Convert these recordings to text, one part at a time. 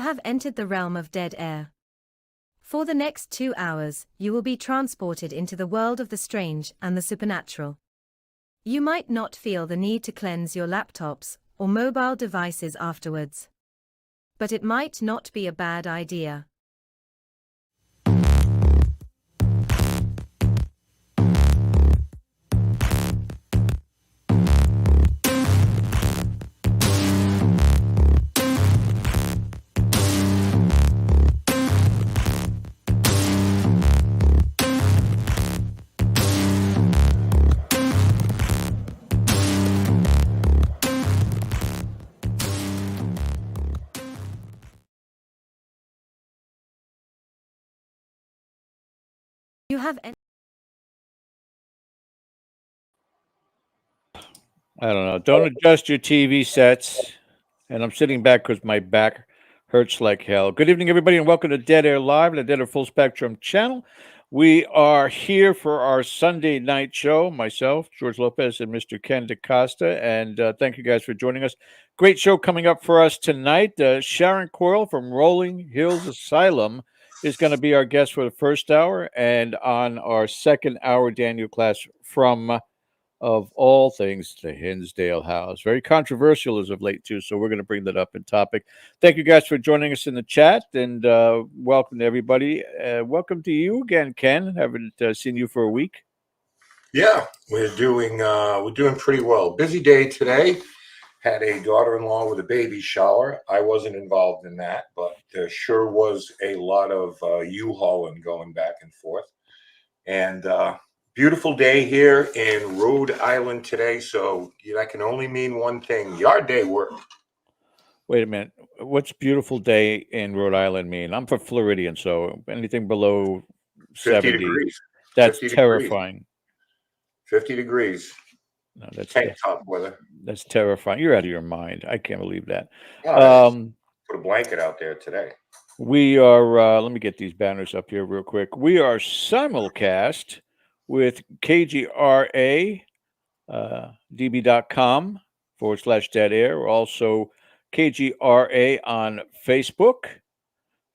have entered the realm of dead air. For the next 2 hours, you will be transported into the world of the strange and the supernatural. You might not feel the need to cleanse your laptops or mobile devices afterwards. But it might not be a bad idea. You have I don't know. Don't adjust your TV sets. And I'm sitting back because my back hurts like hell. Good evening, everybody, and welcome to Dead Air Live, the Dead Air Full Spectrum channel. We are here for our Sunday night show. Myself, George Lopez, and Mr. Ken DaCosta. And thank you guys for joining us. Great show coming up for us tonight. Sharon Coyle from Rolling Hills Asylum is going to be our guest for the first hour. And on our second hour, Daniel Klaaes from of all things, the Hinsdale house. Very controversial as of late, too. So we're going to bring that up in topic. Thank you guys for joining us in the chat, and welcome to everybody. Welcome to you again, Ken. Haven't seen you for a week. Yeah, we're doing pretty well. Busy day today. Had a daughter-in-law with a baby shower. I wasn't involved in that, but there sure was a lot of U-hauling going back and forth. And beautiful day here in Rhode Island today. So that can only mean one thing: yard day work. Wait a minute. What's beautiful day in Rhode Island mean? I'm from Floridian, so anything below 50 70, degrees. that's 50 terrifying. Degrees. 50 degrees. No, tank top weather. That's terrifying. You're out of your mind. I can't believe that. Put a blanket out there today. We are, let me get these banners up here real quick. We are simulcast with KGRA, db.com /dead air. We're also KGRA on Facebook.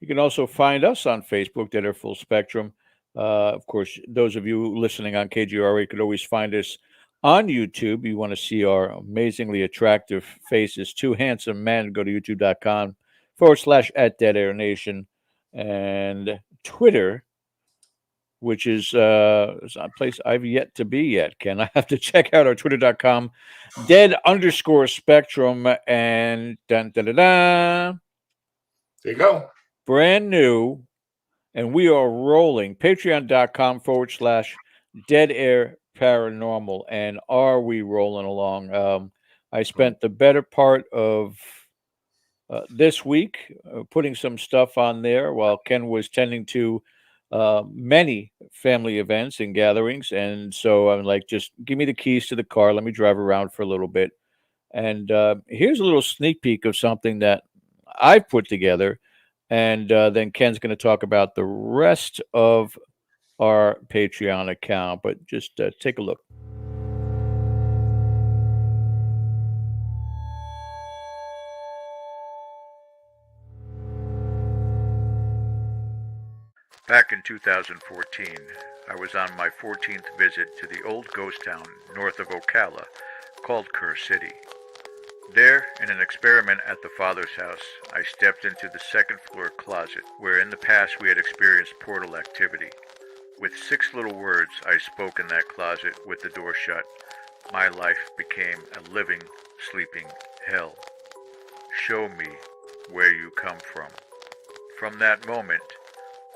You can also find us on Facebook, Dead Air Full Spectrum. Of course, those of you listening on KGRA could always find us on YouTube. You want to see our amazingly attractive faces. Two handsome men. Go to youtube.com /@DeadAirNation, and Twitter, which is a place I've yet to be yet, Ken. I have to check out our twitter.com dead_spectrum, and dun, dun, dun, dun. There you go. Brand new, and we are rolling. Patreon.com /Dead Air Paranormal. And are we rolling along? I spent the better part of this week putting some stuff on there while Ken was tending to many family events and gatherings. And so I'm like, just give me the keys to the car. Let me drive around for a little bit. And here's a little sneak peek of something that I've put together. And then Ken's going to talk about the rest of our Patreon account. But just take a look. Back in 2014, I was on my 14th visit to the old ghost town north of Ocala called Kerr City. There, in an experiment at the father's house, I stepped into the second floor closet where in the past we had experienced portal activity. With 6 little words I spoke in that closet with the door shut, my life became a living, sleeping hell. Show me where you come from. From that moment,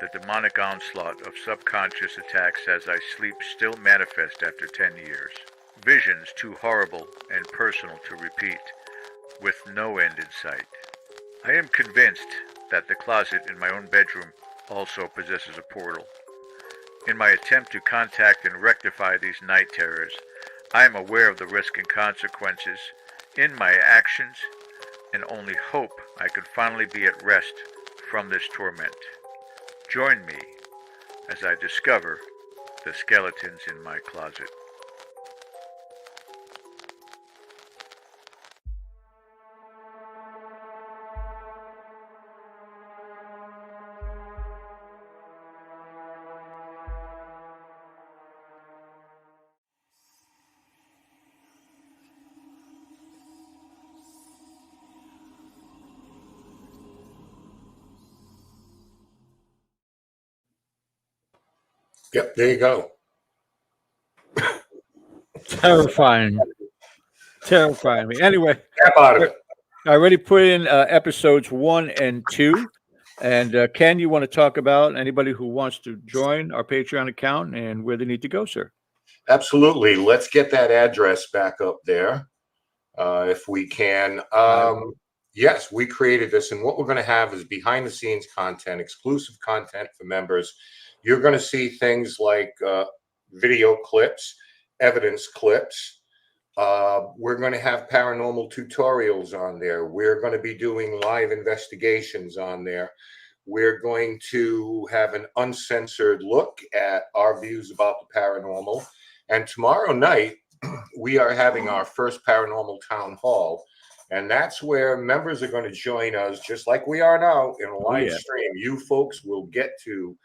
the demonic onslaught of subconscious attacks as I sleep still manifest after 10 years. Visions too horrible and personal to repeat, with no end in sight. I am convinced that the closet in my own bedroom also possesses a portal. In my attempt to contact and rectify these night terrors, I am aware of the risk and consequences in my actions and only hope I could finally be at rest from this torment. Join me as I discover the skeletons in my closet. Yep, there you go. Terrifying. Terrifying me. Anyway, Snap out of it. I already put in episodes 1 and 2. And Ken, you want to talk about anybody who wants to join our Patreon account and where they need to go, sir? Absolutely. Let's get that address back up there, if we can. Yes, we created this, and what we're going to have is behind-the-scenes content, exclusive content for members. You're going to see things like video clips, evidence clips. We're going to have paranormal tutorials on there. We're going to be doing live investigations on there. We're going to have an uncensored look at our views about the paranormal. And tomorrow night, we are having our first paranormal town hall. And that's where members are going to join us, just like we are now, in a live stream. You folks will get to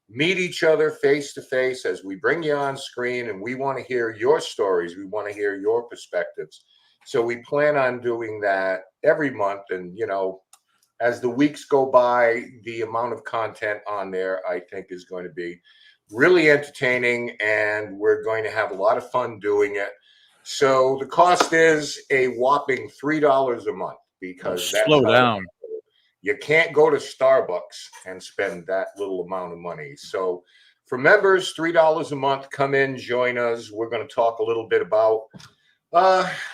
meet each other face to face as we bring you on screen, and we want to hear your stories. We want to hear your perspectives. So we plan on doing that every month. And, you know, as the weeks go by, the amount of content on there, I think, is going to be really entertaining, and we're going to have a lot of fun doing it. So the cost is a whopping $3 a month, because slow down. You can't go to Starbucks and spend that little amount of money. So for members, $3 a month, come in, join us. We're going to talk a little bit about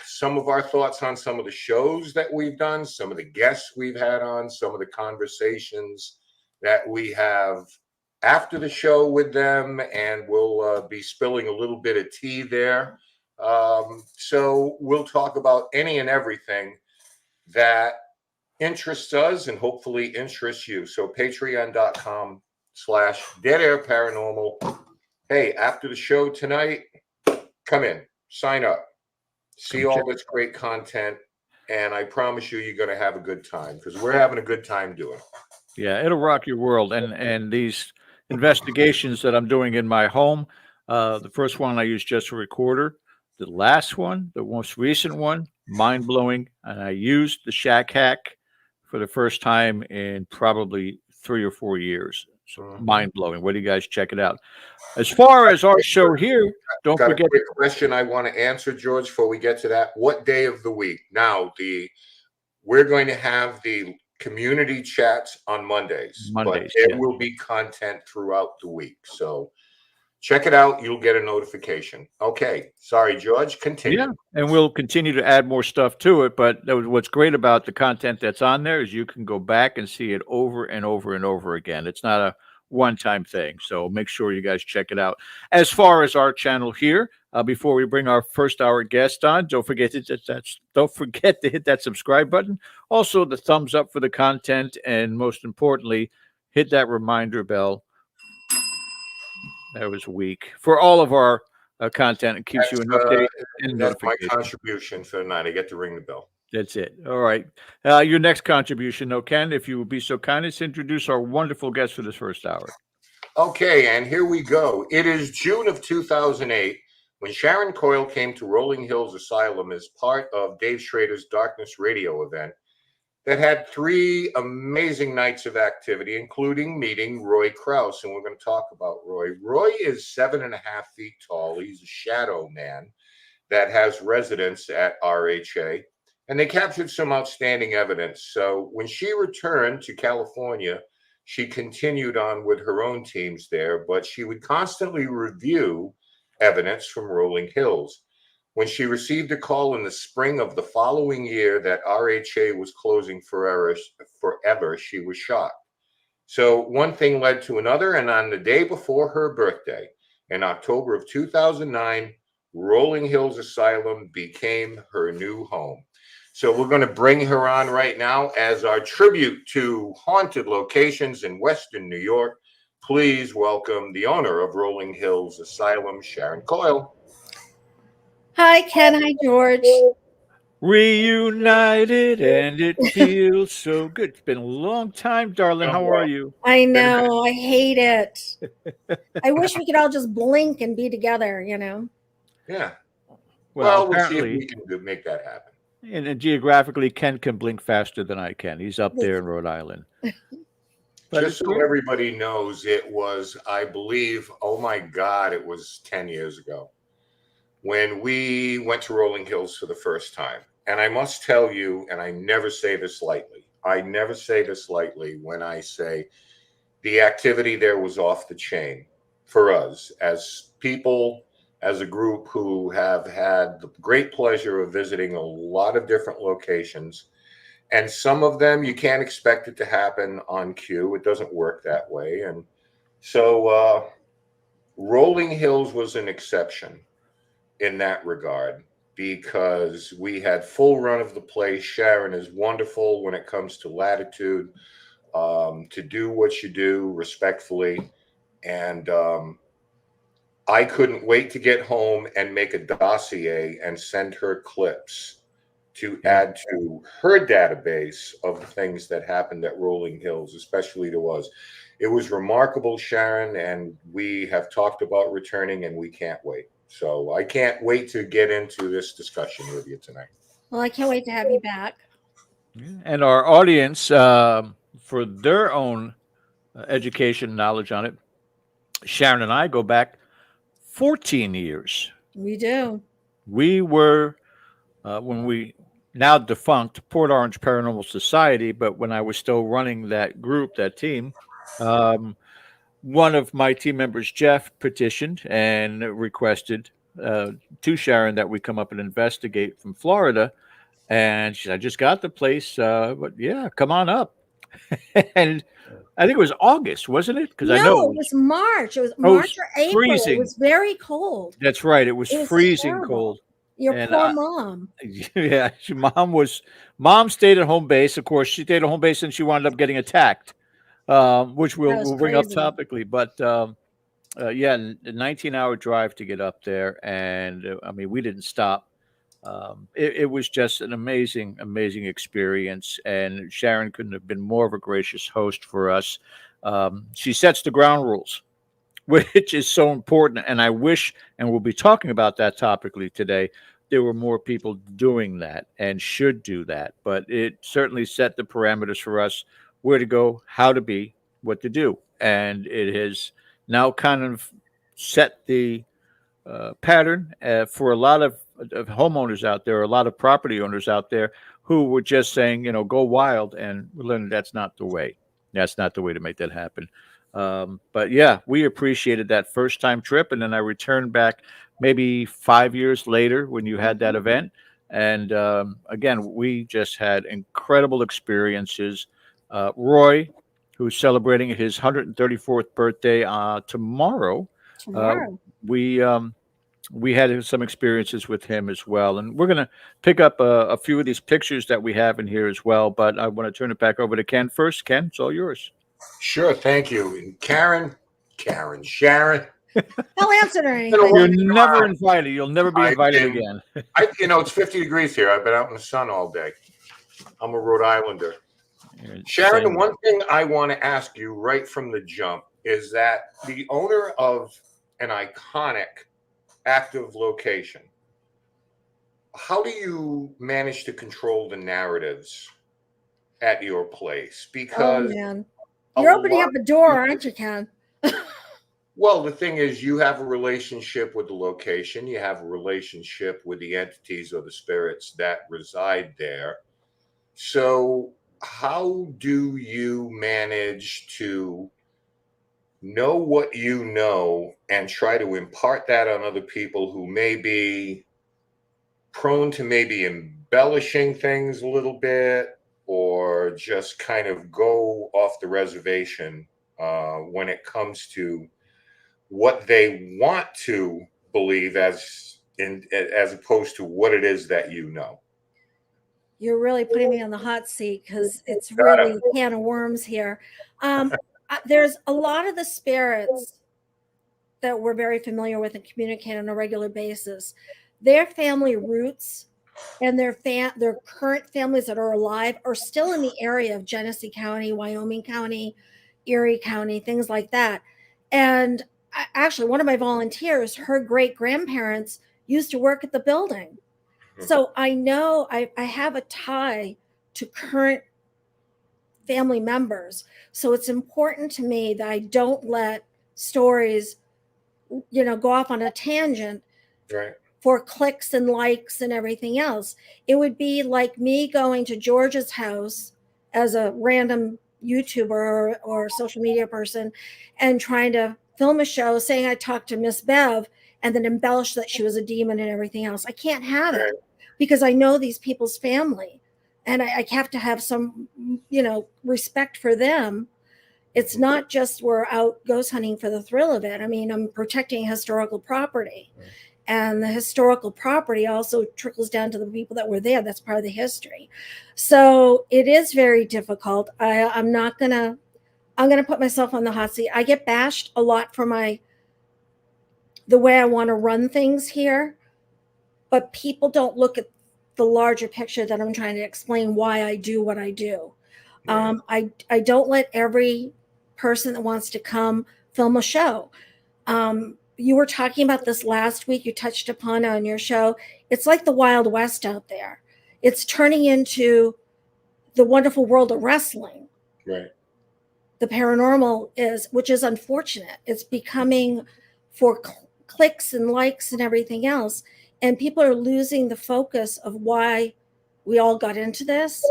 some of our thoughts on some of the shows that we've done, some of the guests we've had on, some of the conversations that we have after the show with them, and we'll be spilling a little bit of tea there. So we'll talk about any and everything that interests us and hopefully interests you. So patreon.com/deadairparanormal. Hey, after the show tonight, come in, sign up, see all this great content, and I promise you, you're going to have a good time, because we're having a good time doing it. Yeah, it'll rock your world. And these investigations that I'm doing in my home, the first one I used just a recorder. The last one, the most recent one, mind-blowing. And I used the Shack Hack for the first time in probably 3 or 4 years. So mind-blowing. What do you guys check it out? As far as our show here, don't forget. A quick question I want to answer, George, before we get to that. What day of the week? Now, we're going to have the community chats on Mondays, but there will be content throughout the week. So check it out. You'll get a notification. Okay. Sorry, George. Continue. Yeah, and we'll continue to add more stuff to it. But what's great about the content that's on there is you can go back and see it over and over and over again. It's not a one-time thing. So make sure you guys check it out. As far as our channel here, before we bring our first hour guest on, don't forget to hit that subscribe button. Also, the thumbs up for the content, and most importantly, hit that reminder bell. That was weak for all of our content. It keeps you an update. And that's my contribution for the night. I get to ring the bell. That's it. All right. Your next contribution, though, Ken, if you would be so kind as to introduce our wonderful guest for this first hour. Okay, and here we go. It is June of 2008 when Sharon Coyle came to Rolling Hills Asylum as part of Dave Schrader's Darkness Radio event that had 3 amazing nights of activity, including meeting Roy Crouse. And we're going to talk about Roy. Roy is 7.5 feet tall. He's a shadow man that has residence at RHA. And they captured some outstanding evidence. So when she returned to California, she continued on with her own teams there, but she would constantly review evidence from Rolling Hills. When she received a call in the spring of the following year that RHA was closing forever, she was shocked. So one thing led to another, and on the day before her birthday, in October of 2009, Rolling Hills Asylum became her new home. So we're going to bring her on right now as our tribute to haunted locations in Western New York. Please welcome the owner of Rolling Hills Asylum, Sharon Coyle. Hi, Ken. Hi, George. Reunited, and it feels so good. It's been a long time, darling. How are you? I know. I hate it. I wish we could all just blink and be together, you know? Yeah. Well, we'll see if we can make that happen. And geographically, Ken can blink faster than I can. He's up there in Rhode Island. But Just it's so great. everybody knows, it was, I believe, oh my God, it was 10 years ago when we went to Rolling Hills for the first time. And I must tell you, and I never say this lightly, when I say the activity there was off the chain for us as people, as a group who have had the great pleasure of visiting a lot of different locations. And some of them you can't expect it to happen on cue. It doesn't work that way. And so Rolling Hills was an exception in that regard because we had full run of the place. Sharon is wonderful when it comes to latitude, to do what you do respectfully. And I couldn't wait to get home and make a dossier and send her clips to add to her database of the things that happened at Rolling Hills, especially to us. It was remarkable, Sharon, and we have talked about returning and we can't wait. So I can't wait to get into this discussion with you tonight. Well, I can't wait to have you back. And our audience, for their own education knowledge on it, Sharon and I go back 14 years. We do. We were, when we now defunct Port Orange Paranormal Society, but when I was still running that group, that team, one of my team members, Jeff, petitioned and requested to Sharon that we come up and investigate from Florida. And she said, I just got the place, but yeah, come on up. And I think it was August, wasn't it? Because I know No, it was March. It was Oh, it March was or April. freezing. It was very cold. That's right. It was It was freezing terrible. cold. Your And poor mom. yeah, mom stayed at home base. Of course, she stayed at home base and she wound up getting attacked, which That was we'll bring up crazy. topically. But yeah, a 19-hour drive to get up there, and I mean, we didn't stop. It was just an amazing, amazing experience, and Sharon couldn't have been more of a gracious host for us. She sets the ground rules, which is so important. And I wish, and we'll be talking about that topically today, there were more people doing that and should do that. But it certainly set the parameters for us where to go, how to be, what to do. And it has now kind of set the pattern for a lot of homeowners out there, a lot of property owners out there who were just saying, go wild. And we learned that's not the way. That's not the way to make that happen. But yeah, we appreciated that first time trip. And then I returned back maybe 5 years later when you had that event. And again, we just had incredible experiences. Roy, who's celebrating his 134th birthday tomorrow, Tomorrow. we had some experiences with him as well. And we're going to pick up a few of these pictures that we have in here as well. But I want to turn it back over to Ken first. Ken, it's all yours. Sure, thank you. And Sharon. I'll answer anything. You're never invited. You'll never be invited again. It's 50 degrees here. I've been out in the sun all day. I'm a Rhode Islander. Sharon, the one thing I want to ask you right from the jump is that the owner of an iconic active location, how do you manage to control the narratives at your place? Because man, you're opening up a door, aren't you, Ken? Well, the thing is, you have a relationship with the location. You have a relationship with the entities or the spirits that reside there. So how do you manage to know what you know and try to impart that on other people who may be prone to maybe embellishing things a little bit or just kind of go off the reservation when it comes to what they want to believe as opposed to what it is that you know? You're really putting me on the hot seat because it's really a can of worms here. There's a lot of the spirits that we're very familiar with and communicate on a regular basis. Their family roots and their current families that are alive are still in the area of Genesee County, Wyoming County, Erie County, things like that. And actually, one of my volunteers, her great grandparents used to work at the building. So I know I have a tie to current family members. So it's important to me that I don't let stories, go off on a tangent Right. for clicks and likes and everything else. It would be like me going to George's house as a random YouTuber or social media person and trying to film a show saying I talked to Miss Bev and then embellish that she was a demon and everything else. I can't have Right. it because I know these people's family and I have to have some, respect for them. It's not just we're out ghost hunting for the thrill of it. I mean, I'm protecting historical property. And the historical property also trickles down to the people that were there. That's part of the history. So it is very difficult. I'm going to put myself on the hot seat. I get bashed a lot for the way I want to run things here, but people don't look at the larger picture that I'm trying to explain why I do what I do. Right. I don't let every person that wants to come film a show. You were talking about this last week. You touched upon on your show. It's like the Wild West out there. It's turning into the wonderful world of wrestling. Right. The paranormal which is unfortunate. It's becoming for clicks and likes and everything else. And people are losing the focus of why we all got into this.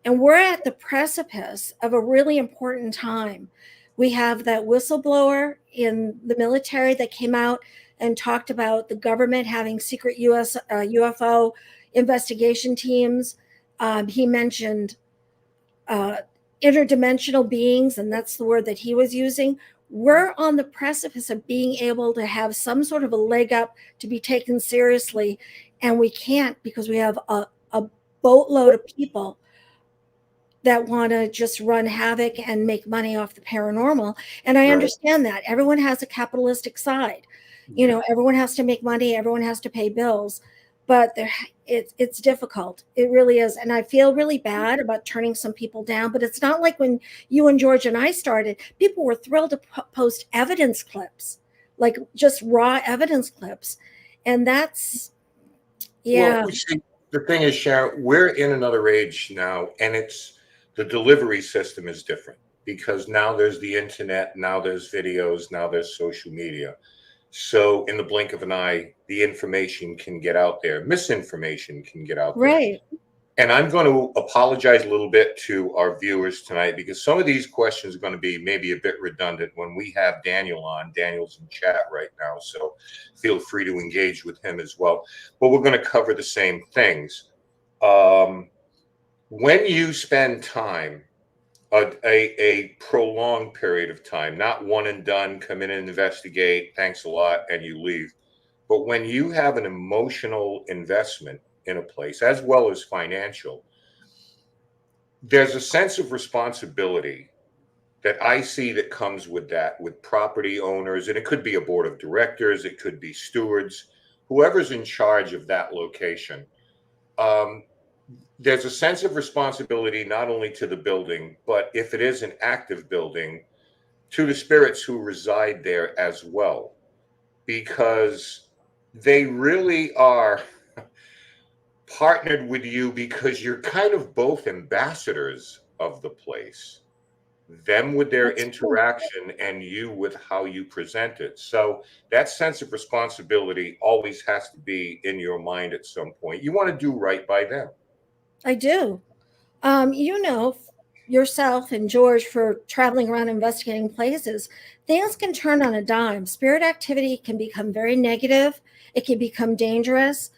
And we're at the precipice of a really important time. We have that whistleblower in the military that came out and talked about the government having secret UFO investigation teams. He mentioned interdimensional beings, and that's the word that he was using. We're on the precipice of being able to have some sort of a leg up to be taken seriously, and we can't because we have a boatload of people that want to just run havoc and make money off the paranormal. And I understand that. Everyone has a capitalistic side. Everyone has to make money, everyone has to pay bills, but it's difficult. It really is. And I feel really bad about turning some people down, but it's not like when you and George and I started, people were thrilled to post evidence clips, like just raw evidence clips. And that's, yeah. Well, see, the thing is, Sharon, we're in another age now, and the delivery system is different because now there's the internet, now there's videos, now there's social media. So in the blink of an eye, the information can get out there. Misinformation can get out there. Right. And I'm going to apologize a little bit to our viewers tonight because some of these questions are going to be maybe a bit redundant when we have Daniel on. Daniel's in chat right now, so feel free to engage with him as well. But we're going to cover the same things. When you spend time, a prolonged period of time, not one and done, come in and investigate, thanks a lot, and you leave. But when you have an emotional investment in a place, as well as financial, there's a sense of responsibility that I see that comes with that, with property owners, and it could be a board of directors, it could be stewards, whoever's in charge of that location. There's a sense of responsibility not only to the building, but if it is an active building, to the spirits who reside there as well, because they really are partnered with you because you're kind of both ambassadors of the place, them with their interaction and you with how you present it. So that sense of responsibility always has to be in your mind at some point. You want to do right by them. I do. Yourself and George for traveling around investigating places, things can turn on a dime. Spirit activity can become very negative. It can become dangerous.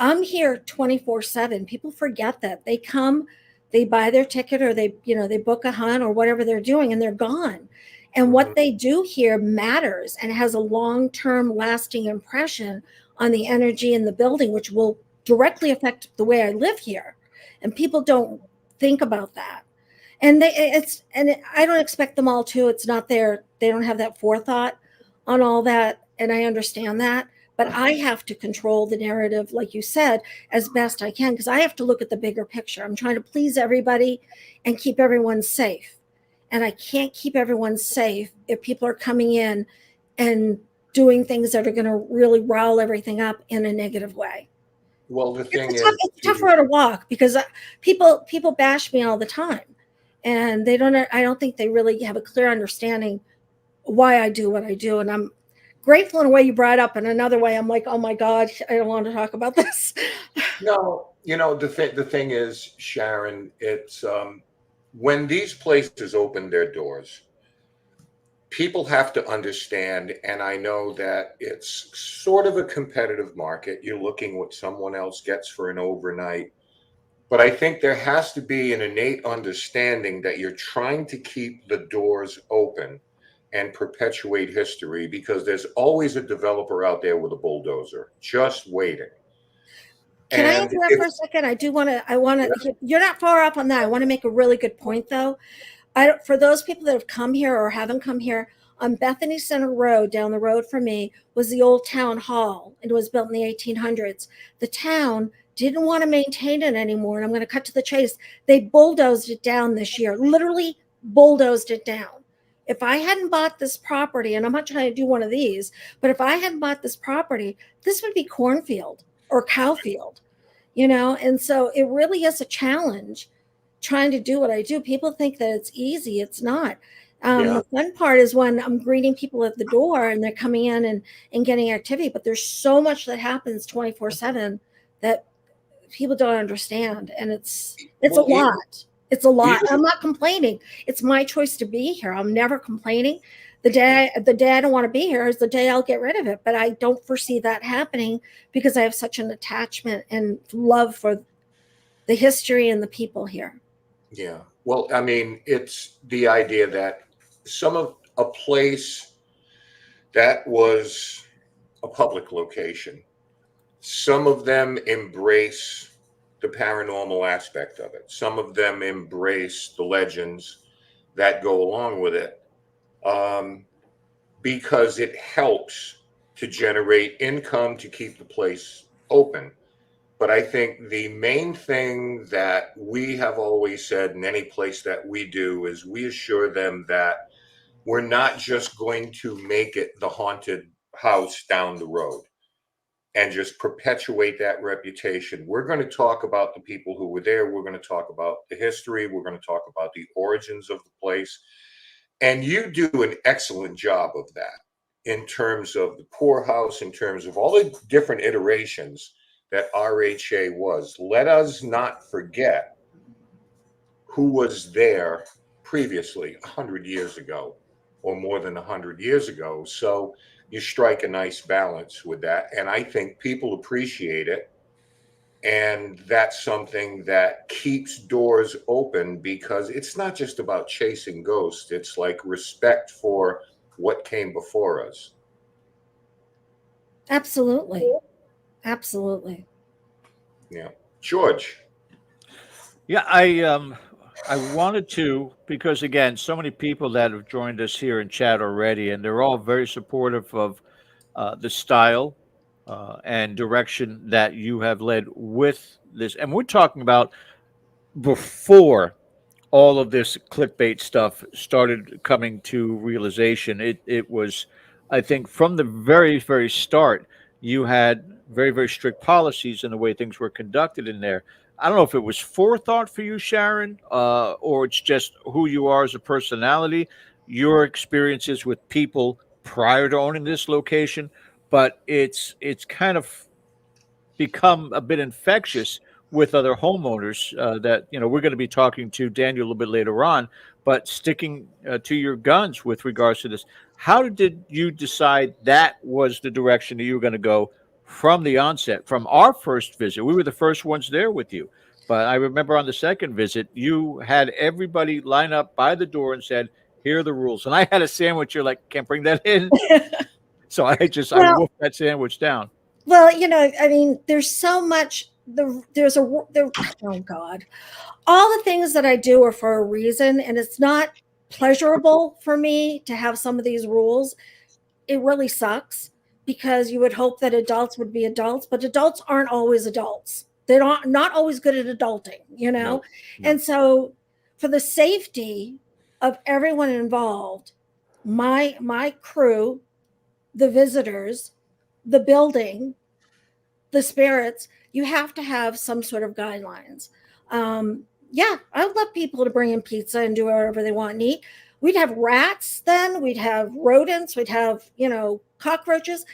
I'm here 24/7. People forget that. They come, they buy their ticket or they book a hunt or whatever they're doing and they're gone. And what they do here matters and has a long-term lasting impression on the energy in the building, which will directly affect the way I live here. And people don't think about that. And I don't expect them all to. It's not they don't have that forethought on all that. And I understand that. But I have to control the narrative, like you said, as best I can, because I have to look at the bigger picture. I'm trying to please everybody and keep everyone safe. And I can't keep everyone safe if people are coming in and doing things that are going to really rile everything up in a negative way. Well, the thing It's is, a tough road to walk because people bash me all the time. and I don't think they really have a clear understanding why I do what I do. And I'm grateful in a way you brought up. In another way, I'm like, oh my God, I don't want to talk about this. No, the thing is, Sharon, it's when these places open their doors, people have to understand, and I know that it's sort of a competitive market. You're looking what someone else gets for an overnight. But I think there has to be an innate understanding that you're trying to keep the doors open and perpetuate history, because there's always a developer out there with a bulldozer just waiting. Can I And interrupt for a second? You're not far off on that. I want to make a really good point though. For those people that have come here or haven't come here, on Bethany Center Road, down the road from me, was the old town hall. It was built in the 1800s. The town didn't want to maintain it anymore. And I'm going to cut to the chase. They bulldozed it down this year, literally bulldozed it down. If I hadn't bought this property, and I'm not trying to do one of these, but if I hadn't bought this property, this would be cornfield or cowfield, And so it really is a challenge trying to do what I do. People think that it's easy. It's not. yeah, The fun part is when I'm greeting people at the door and they're coming in and getting activity, but there's so much that happens 24/7 that people don't understand. And it's a well, lot. It's a lot. even I'm not complaining. It's my choice to be here. I'm never complaining. The day I don't want to be here is the day I'll get rid of it. But I don't foresee that happening because I have such an attachment and love for the history and the people here. yeah. Well, I mean, it's the idea that some of a place that was a public location, some of them embrace the paranormal aspect of it. Some of them embrace the legends that go along with it, because it helps to generate income to keep the place open. But I think the main thing that we have always said in any place that we do is we assure them that we're not just going to make it the haunted house down the road and just perpetuate that reputation. We're going to talk about the people who were there. We're going to talk about the history. We're going to talk about the origins of the place. And you do an excellent job of that in terms of the poorhouse, in terms of all the different iterations that RHA was. Let us not forget who was there previously 100 years ago or more than 100 years ago. So you strike a nice balance with that. And I think people appreciate it. And that's something that keeps doors open, because it's not just about chasing ghosts. It's like respect for what came before us. Absolutely. Absolutely. Yeah. George. Yeah, I wanted to, because again, so many people that have joined us here in chat already, and they're all very supportive of the style and direction that you have led with this. And we're talking about before all of this clickbait stuff started coming to realization. It was, I think, from the very start, you had very strict policies in the way things were conducted in there. I don't know if it was forethought for you, Sharon, or it's just who you are as a personality, your experiences with people prior to owning this location, but it's kind of become a bit infectious with other homeowners that we're going to be talking to Daniel a little bit later on, but sticking to your guns with regards to this. How did you decide that was the direction that you were going to go from the onset? From our first visit, we were the first ones there with you, but I remember on the second visit you had everybody line up by the door and said, here are the rules, and I had a sandwich. You're like, can't bring that in. So I Well, wolfed that sandwich down. well, I mean, there's so much. Oh God, all the things that I do are for a reason, and it's not pleasurable for me to have some of these rules. It really sucks because you would hope that adults would be adults, but adults aren't always adults. They're not always good at adulting. No, no. And so, for the safety of everyone involved, my crew, the visitors, the building, the spirits, you have to have some sort of guidelines. Yeah, I would love people to bring in pizza and do whatever they want and eat. We'd have rats then, we'd have rodents, we'd have, cockroaches.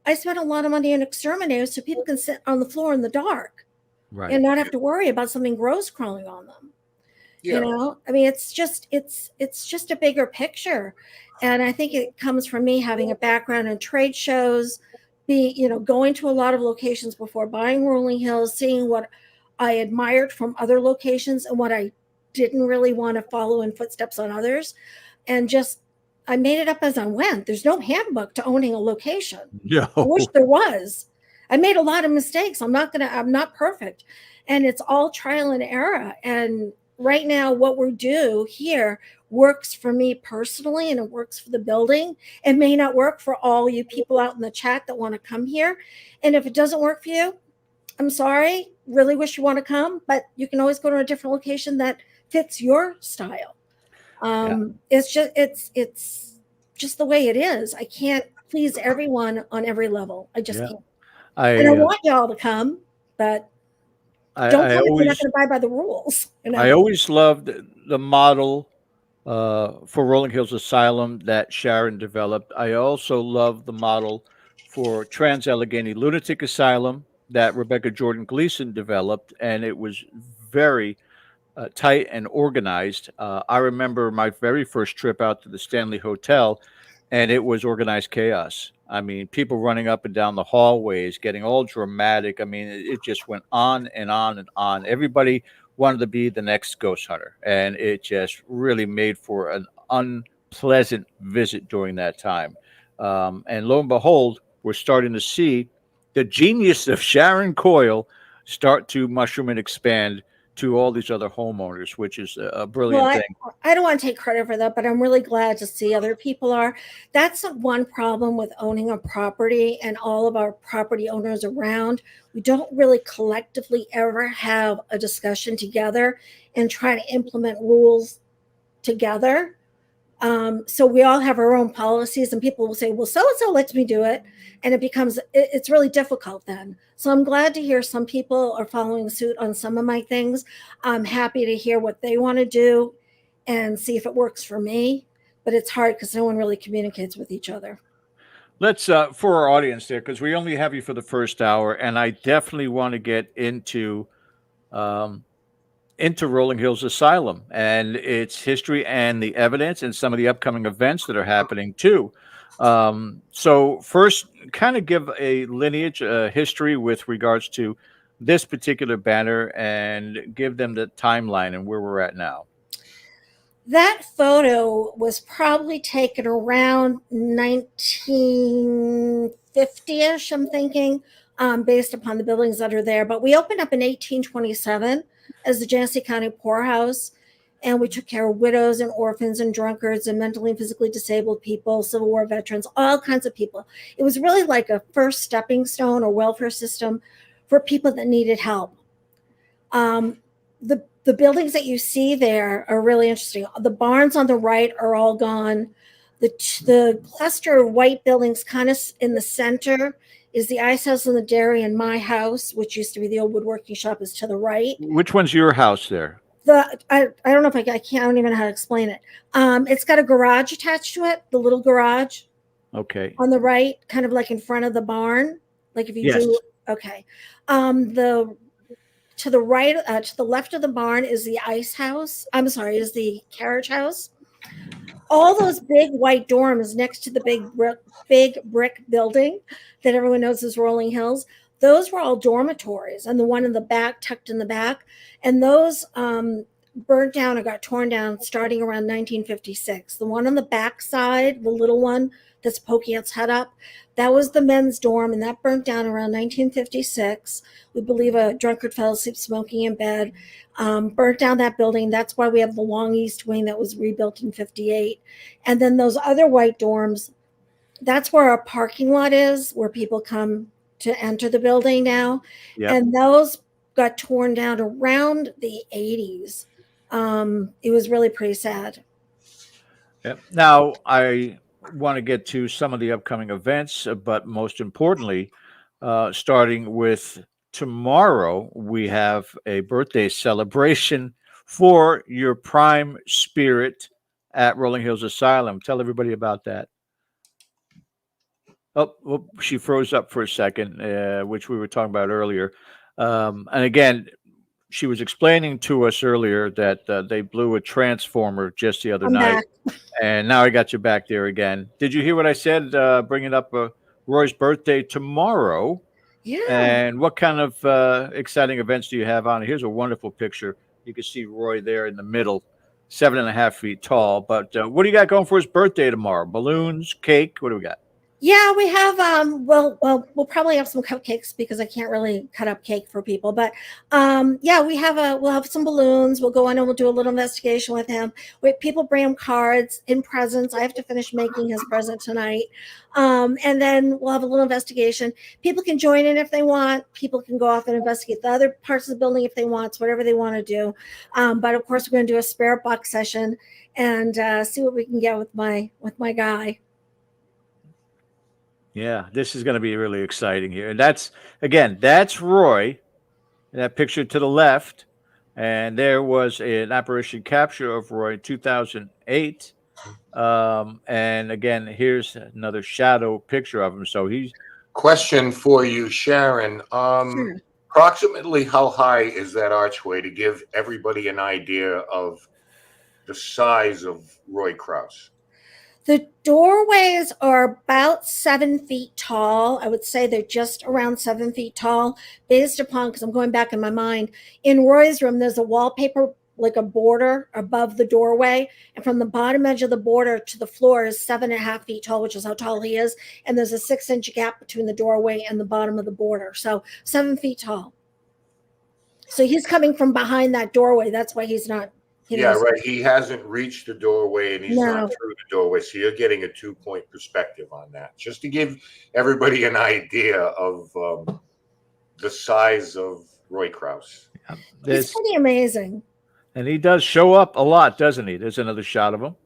I spent a lot of money on exterminators so people can sit on the floor in the dark Right. and not have to worry about something gross crawling on them. Yeah. I mean, it's just a bigger picture. And I think it comes from me having a background in trade shows, going to a lot of locations before buying Rolling Hills, seeing what I admired from other locations and what I didn't really want to follow in footsteps on others. And just, I made it up as I went. There's no handbook to owning a location. No. I wish there was. I made a lot of mistakes. I'm not perfect. And it's all trial and error. And right now, what we do here works for me personally, and it works for the building. It may not work for all you people out in the chat that want to come here. And if it doesn't work for you, I'm sorry, really wish you want to come, but you can always go to a different location that fits your style. It's just the way it is. I can't please everyone on every level. I just can't. And I want y'all to come, but don't come if you're not going to abide by the rules. I always loved the model for Rolling Hills Asylum that Sharon developed. I also love the model for Trans-Allegheny Lunatic Asylum that Rebecca Jordan Gleason developed, and it was very tight and organized. I remember my very first trip out to the Stanley Hotel, and it was organized chaos. I mean, people running up and down the hallways, getting all dramatic. I mean, it just went on and on and on. Everybody wanted to be the next ghost hunter, and it just really made for an unpleasant visit during that time. And lo and behold, we're starting to see the genius of Sharon Coyle start to mushroom and expand to all these other homeowners, which is a brilliant thing. I don't want to take credit for that, but I'm really glad to see other people are. That's one problem with owning a property and all of our property owners around. We don't really collectively ever have a discussion together and try to implement rules together. So we all have our own policies, and people will say, well, so-and-so lets me do it. And it's really difficult then. So I'm glad to hear some people are following suit on some of my things. I'm happy to hear what they want to do and see if it works for me. But it's hard because no one really communicates with each other. Let's, for our audience there, because we only have you for the first hour, and I definitely want to get into Rolling Hills Asylum and its history and the evidence and some of the upcoming events that are happening too. So first, kind of give a lineage, history with regards to this particular banner and give them the timeline and where we're at now. That photo was probably taken around 1950-ish, I'm thinking, based upon the buildings that are there. But we opened up in 1827 as the Genesee County Poorhouse, and we took care of widows and orphans and drunkards and mentally and physically disabled people, Civil War veterans, all kinds of people. It was really like a first stepping stone or welfare system for people that needed help. The buildings that you see there are really interesting. The barns on the right are all gone. The cluster of white buildings kind of in the center is the ice house and the dairy, and my house, which used to be the old woodworking shop, is to the right. Which one's your house there? I don't know if I don't even know how to explain it. It's got a garage attached to it, the little garage. Okay. On the right, kind of like in front of the barn. Like if you do, okay. To the right, to the left of the barn is the ice house. Is the carriage house. All those big white dorms next to the big brick building that everyone knows is Rolling Hills. Those were all dormitories, and the one in the back, tucked in the back, and those burnt down or got torn down starting around 1956. The one on the back side, the little one that's poking its head up, that was the men's dorm, and that burnt down around 1956. We believe a drunkard fell asleep smoking in bed, burnt down that building. That's why we have the long east wing that was rebuilt in 58. And then those other white dorms, that's where our parking lot is, where people come to enter the building now. Yep. And those got torn down around the 80s. It was really pretty sad. Yep. Now, I want to get to some of the upcoming events, but most importantly, starting with tomorrow, we have a birthday celebration for your prime spirit at Rolling Hills Asylum. Tell everybody about that. Oh, well, she froze up for a second, which we were talking about earlier. And again, she was explaining to us earlier that they blew a transformer just the other I'm night. back. And now I got you back there again. Did you hear what I said? Bringing up Roy's birthday tomorrow. Yeah. And what kind of exciting events do you have on? Here's a wonderful picture. You can see Roy there in the middle, 7.5 feet tall. But what do you got going for his birthday tomorrow? Balloons, cake? What do we got? Yeah, we have we'll probably have some cupcakes because I can't really cut up cake for people. But yeah, we'll have some balloons. We'll go in and we'll do a little investigation with him. People bring him cards and presents. I have to finish making his present tonight. And then we'll have a little investigation. People can join in if they want. People can go off and investigate the other parts of the building if they want. It's whatever they want to do. But of course, we're going to do a spirit box session and see what we can get with my guy. Yeah, this is going to be really exciting here. And that's Roy, that picture to the left. And there was an apparition capture of Roy in 2008. And again, here's another shadow picture of him. So he's. Question for you, Sharon. Sure. Approximately how high is that archway to give everybody an idea of the size of Roy Crouse? The doorways are about 7 feet tall. I would say they're just around 7 feet tall, based upon, because I'm going back in my mind, in Roy's room, there's a wallpaper, like a border above the doorway. And from the bottom edge of the border to the floor is 7.5 feet tall, which is how tall he is. And there's a 6-inch gap between the doorway and the bottom of the border. So 7 feet tall. So he's coming from behind that doorway. That's why he's not. Right. He hasn't reached the doorway and he's not through the doorway. So you're getting a 2-point perspective on that, just to give everybody an idea of the size of Roy Crouse. He's pretty amazing. And he does show up a lot, doesn't he? There's another shot of him.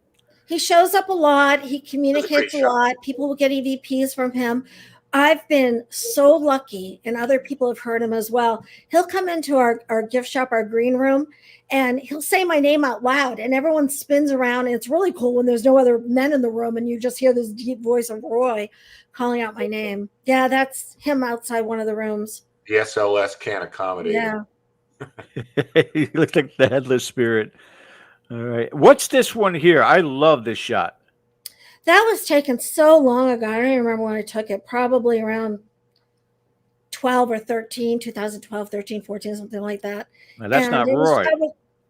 He shows up a lot. He communicates a lot. People will get EVPs from him. I've been so lucky, and other people have heard him as well. He'll come into our gift shop, our green room, and he'll say my name out loud, and everyone spins around. And it's really cool when there's no other men in the room, and you just hear this deep voice of Roy calling out my name. Yeah, that's him outside one of the rooms. The SLS can't accommodate him. He looks like the headless spirit. All right. What's this one here? I love this shot. That was taken so long ago. I don't even remember when I took it. Probably around 12 or 13, 2012, 13, 14, something like that. Now, that's not Roy.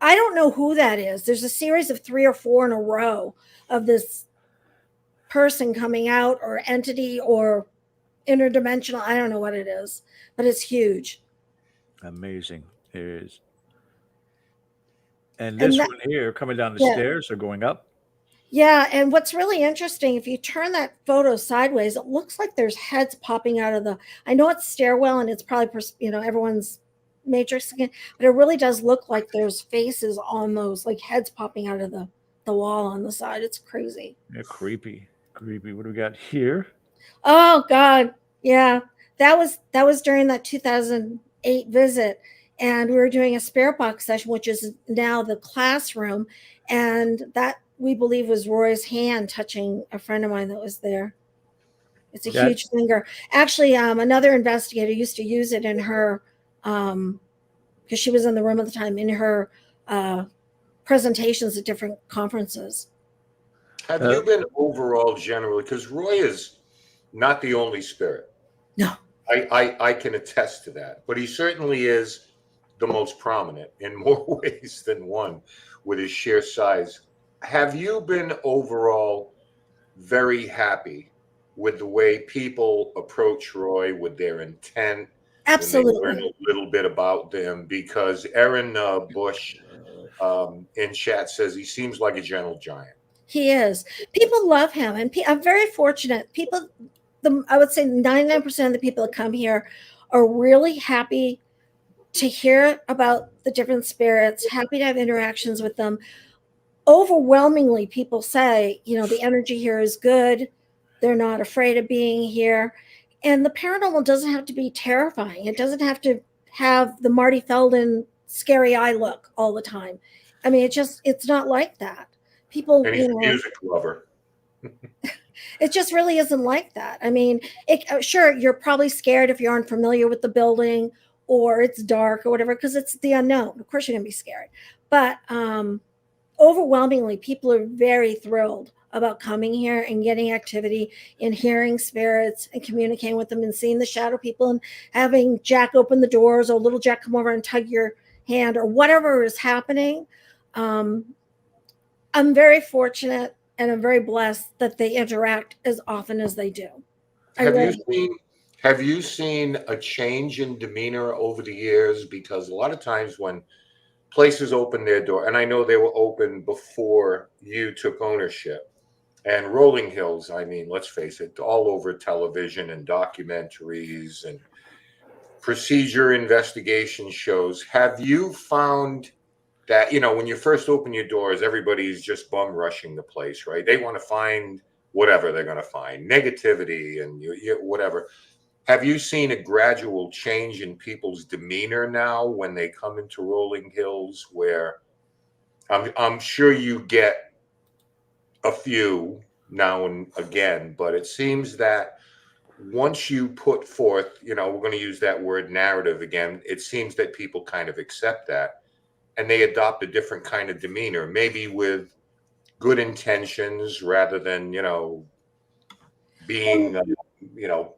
I don't know who that is. There's a series of 3 or 4 in a row of this person coming out, or entity, or interdimensional. I don't know what it is, but it's huge. Amazing. There is. And this one here, coming down the stairs or going up? Yeah, and what's really interesting, if you turn that photo sideways, it looks like there's heads popping out of the, I know it's stairwell and it's probably, everyone's matrix again, but it really does look like there's faces on those, like heads popping out of the wall on the side. It's crazy. Yeah, creepy. What do we got here? Oh, God. Yeah, that was during that 2008 visit. And we were doing a spirit box session, which is now the classroom. And that, we believe, was Roy's hand touching a friend of mine that was there. It's a huge finger. Actually, another investigator used to use it in her, because she was in the room at the time, in her presentations at different conferences. Have you been overall generally, because Roy is not the only spirit. No. I can attest to that. But he certainly is the most prominent in more ways than one with his sheer size. Have you been overall very happy with the way people approach Roy, with their intent? Absolutely. When they learn a little bit about them, because Erin Bush in chat says he seems like a gentle giant. He is. People love him, and I'm very fortunate. People, I would say 99% of the people that come here are really happy to hear about the different spirits, happy to have interactions with them. Overwhelmingly, people say, the energy here is good. They're not afraid of being here. And the paranormal doesn't have to be terrifying. It doesn't have to have the Marty Feldon scary eye look all the time. I mean, it's not like that. People, And he's a music lover. it just really isn't like that. I mean, sure, you're probably scared if you're unfamiliar with the building or it's dark or whatever, because it's the unknown. Of course, you're going to be scared. But overwhelmingly, people are very thrilled about coming here and getting activity and hearing spirits and communicating with them and seeing the shadow people and having Jack open the doors or little Jack come over and tug your hand or whatever is happening. I'm very fortunate and I'm very blessed that they interact as often as they do. Have you seen a change in demeanor over the years? Because a lot of times when places open their door, and I know they were open before you took ownership, and Rolling Hills, I mean, let's face it, all over television and documentaries and procedure investigation shows. Have you found that, when you first open your doors, everybody's just bum rushing the place, right? They want to find whatever they're going to find, negativity and whatever. Have you seen a gradual change in people's demeanor now when they come into Rolling Hills, where I'm sure you get a few now and again, but it seems that once you put forth, we're going to use that word narrative again, it seems that people kind of accept that and they adopt a different kind of demeanor, maybe with good intentions rather than, being,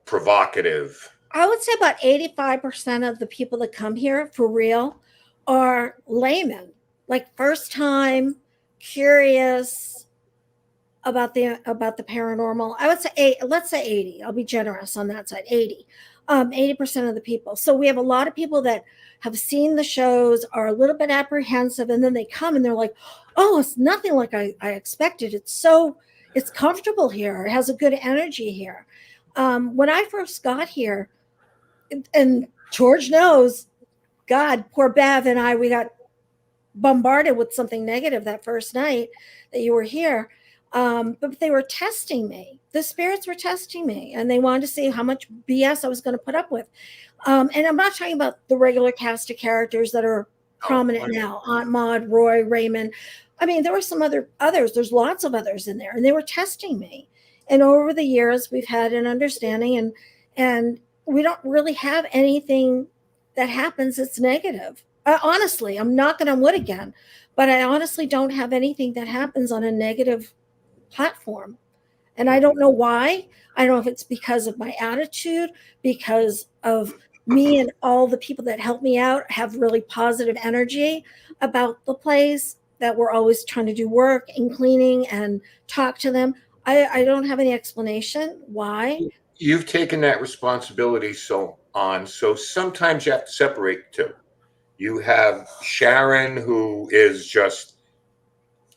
provocative. I would say about 85% of the people that come here for real are laymen, like first time, curious about the paranormal. I would say let's say 80. I'll be generous on that side. 80% of the people. So we have a lot of people that have seen the shows, are a little bit apprehensive, and then they come and they're like, oh, it's nothing like I expected. It's comfortable here. It has a good energy here. When I first got here, and George knows, God, poor Bev and I, we got bombarded with something negative that first night that you were here. But they were testing me. The spirits were testing me, and they wanted to see how much BS I was going to put up with. And I'm not talking about the regular cast of characters that are prominent now, Aunt Maud, Roy, Raymond. I mean, there were some others. There's lots of others in there, and they were testing me. And over the years, we've had an understanding, and we don't really have anything that happens that's negative. Honestly, I'm knocking on wood again, but I honestly don't have anything that happens on a negative platform. And I don't know why. I don't know if it's because of my attitude, because of me and all the people that help me out have really positive energy about the place, that we're always trying to do work and cleaning and talk to them. I don't have any explanation why. You've taken that responsibility so sometimes you have to separate the two. You have Sharon, who is just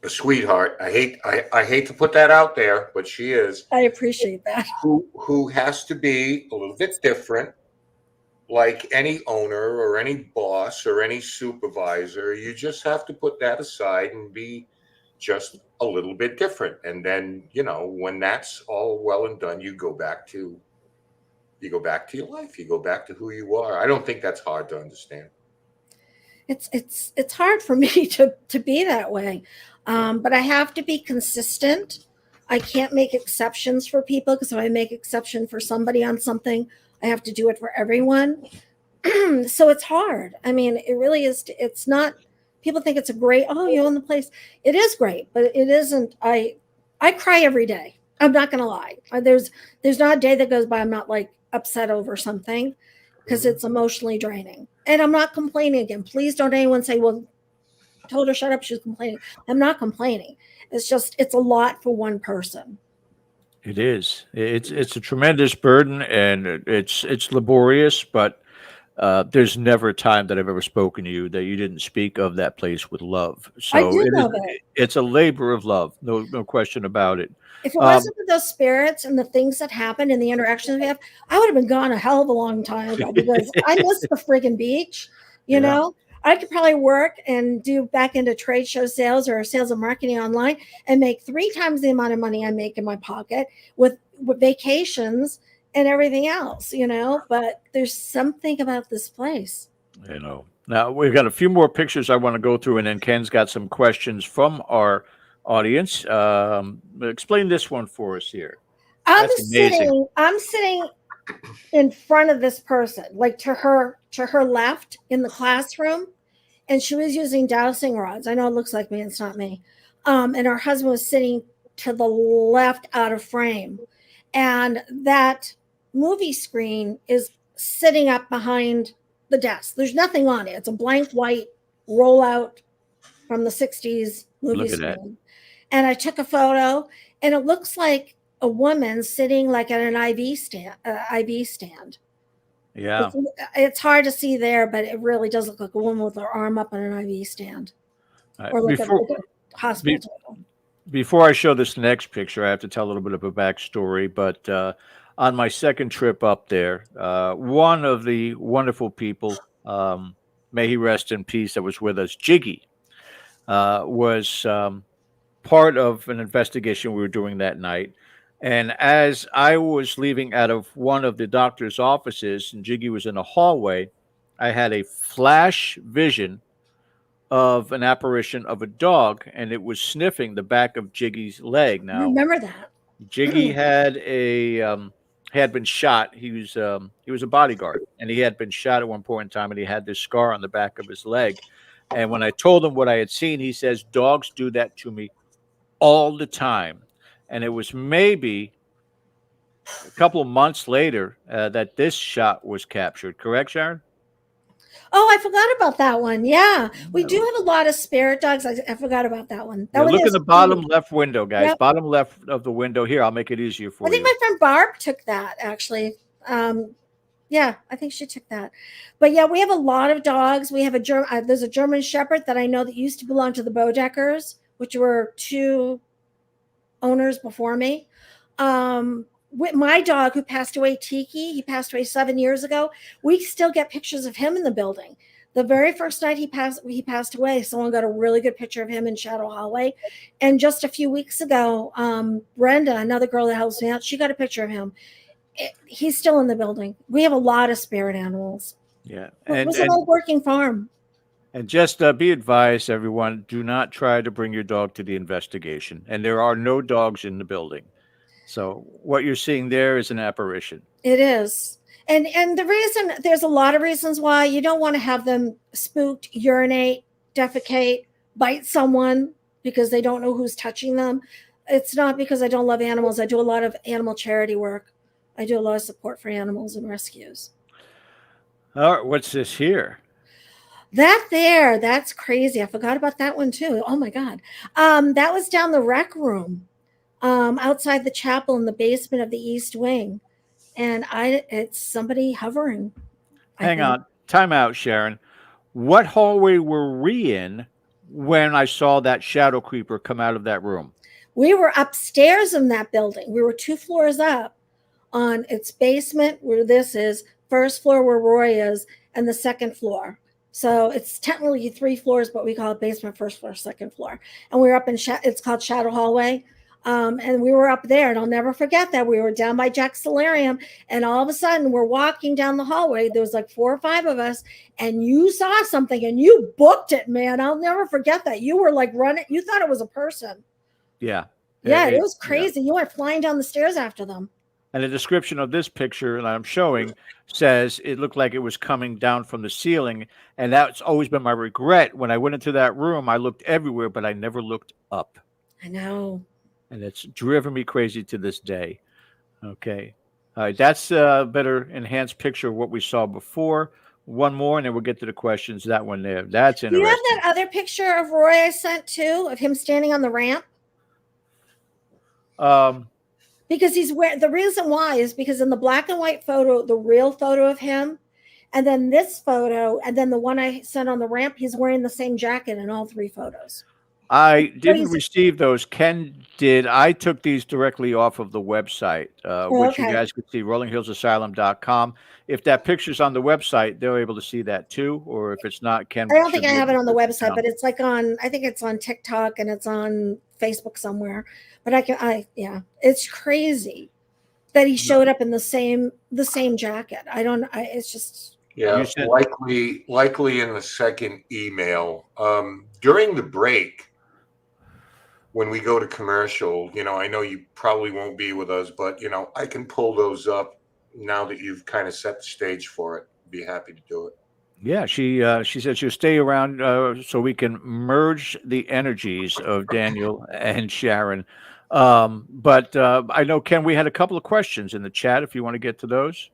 a sweetheart. I hate to put that out there, but she is. I appreciate that. Who has to be a little bit different, like any owner or any boss or any supervisor. You just have to put that aside and be just a little bit different. And then, when that's all well and done, you go back to your life. You go back to who you are. I don't think that's hard to understand. It's hard for me to be that way. But I have to be consistent. I can't make exceptions for people, because if I make exception for somebody on something, I have to do it for everyone. So it's hard. I mean, it really is. It's not, people think it's a great, oh, you own the place. It is great, but it isn't. I cry every day. I'm not going to lie. There's not a day that goes by I'm not like upset over something, because it's emotionally draining. And I'm not complaining again. Please don't anyone say, well, told her shut up, she's complaining. I'm not complaining. It's just, it's a lot for one person. It is. It's a tremendous burden, and it's laborious, but there's never a time that I've ever spoken to you that you didn't speak of that place with love. So I do love it. It's a labor of love, no question about it. If it wasn't for those spirits and the things that happen and the interactions we have, I would have been gone a hell of a long time ago, because I miss the friggin' beach. You know, I could probably work and do back into trade show sales or sales and marketing online and make 3 times the amount of money I make in my pocket with vacations and everything else, but there's something about this place. Now we've got a few more pictures I want to go through, and then Ken's got some questions from our audience. Explain this one for us here. That's amazing. I'm sitting in front of this person, like to her left in the classroom, and she was using dowsing rods. I know it looks like me, it's not me. And her husband was sitting to the left out of frame. And that movie screen is sitting up behind the desk. There's nothing on it. It's a blank white rollout from the 60s movie Look at screen. that. And I took a photo, and it looks like a woman sitting like at an IV stand. Yeah. It's hard to see there, but it really does look like a woman with her arm up on an IV stand. Or like a hospital table. Before I show this next picture, I have to tell a little bit of a backstory. But on my second trip up there, one of the wonderful people, may he rest in peace, that was with us, Jiggy, was part of an investigation we were doing that night. And as I was leaving out of one of the doctor's offices and Jiggy was in a hallway, I had a flash vision of an apparition of a dog, and it was sniffing the back of Jiggy's leg. I Now, remember that. Jiggy had been shot. He was a bodyguard, and he had been shot at one point in time, and he had this scar on the back of his leg. And when I told him what I had seen, he says, "Dogs do that to me all the time." And it was maybe a couple of months later that this shot was captured. Correct, Sharon? Oh, I forgot about that one. Yeah, we do have a lot of spirit dogs. I forgot about that one. That one Look in is the bottom left window, guys. Yep. Bottom left of the window. Here, I'll make it easier for I think you. my friend Barb took that, actually. Yeah, I think she took that. But yeah, we have a lot of dogs. We have there's a German Shepherd that I know that used to belong to the Bodeckers, which were two owners before me. With my dog who passed away, Tiki, he passed away 7 years ago. We still get pictures of him in the building. The very first night he passed away, someone got a really good picture of him in Shadow Hallway. And just a few weeks ago, Brenda, another girl that helps me out, she got a picture of him. He's still in the building. We have a lot of spirit animals. Yeah. It was an old working farm. And just be advised, everyone, do not try to bring your dog to the investigation. And there are no dogs in the building. So what you're seeing there is an apparition. It is. And the reason, there's a lot of reasons why you don't want to have them spooked, urinate, defecate, bite someone because they don't know who's touching them. It's not because I don't love animals. I do a lot of animal charity work. I do a lot of support for animals and rescues. All right, what's this here? That's crazy. I forgot about that one too. Oh my God. That was down the rec room, outside the chapel in the basement of the East Wing. And it's somebody hovering. Hang on. Time out, Sharon. What hallway were we in when I saw that shadow creeper come out of that room? We were upstairs in that building. We were 2 floors up on its basement where this is, first floor where Roy is, and the second floor. So it's technically 3 floors, but we call it basement, first floor, second floor. And we were up in, it's called Shadow Hallway. And we were up there, and I'll never forget that. We were down by Jack's Solarium, and all of a sudden we're walking down the hallway. There was like 4 or 5 of us, and you saw something and you booked it, man. I'll never forget that. You were like running. You thought it was a person. Yeah. Yeah, it was crazy. Yeah. You went flying down the stairs after them. And the description of this picture that I'm showing says it looked like it was coming down from the ceiling. And that's always been my regret. When I went into that room, I looked everywhere, but I never looked up. I know. And it's driven me crazy to this day. Okay. All right. That's a better enhanced picture of what we saw before. One more, and then we'll get to the questions. That one there. That's interesting. Do you have that other picture of Roy I sent too, of him standing on the ramp? Because the reason why is because in the black and white photo, the real photo of him, and then this photo, and then the one I sent on the ramp, he's wearing the same jacket in all 3 photos. I didn't receive those. Ken did. I took these directly off of the website, which you guys could see, rollingHillsAsylum.com. If that picture's on the website, they're able to see that too. Or if it's not, Ken. I don't think I have it on the website, but it's like I think it's on TikTok and it's on Facebook somewhere. But yeah, it's crazy that he showed up in the same jacket. It's just. Yeah, You said, likely in the second email. During the break, when we go to commercial, I know you probably won't be with us, but I can pull those up now that you've kind of set the stage for it. Be happy to do it. yeah, she said she'll stay around so we can merge the energies of Daniel and Sharon. But I know, Ken, we had a couple of questions in the chat if you want to get to those.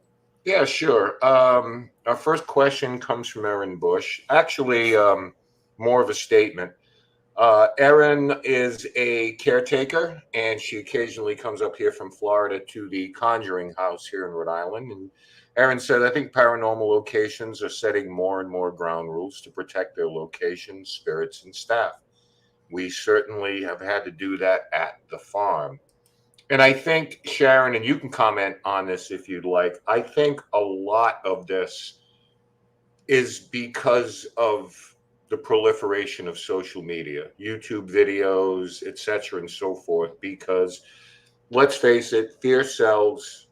Yeah, sure. Our first question comes from Erin Bush. Actually, more of a statement. Erin is a caretaker, and she occasionally comes up here from Florida to the Conjuring House here in Rhode Island. And Erin said, I think paranormal locations are setting more and more ground rules to protect their locations, spirits, and staff. We certainly have had to do that at the farm. And I think, Sharon, and you can comment on this if you'd like, I think a lot of this is because of the proliferation of social media, YouTube videos, etc., and so forth. Because let's face it, fear sells,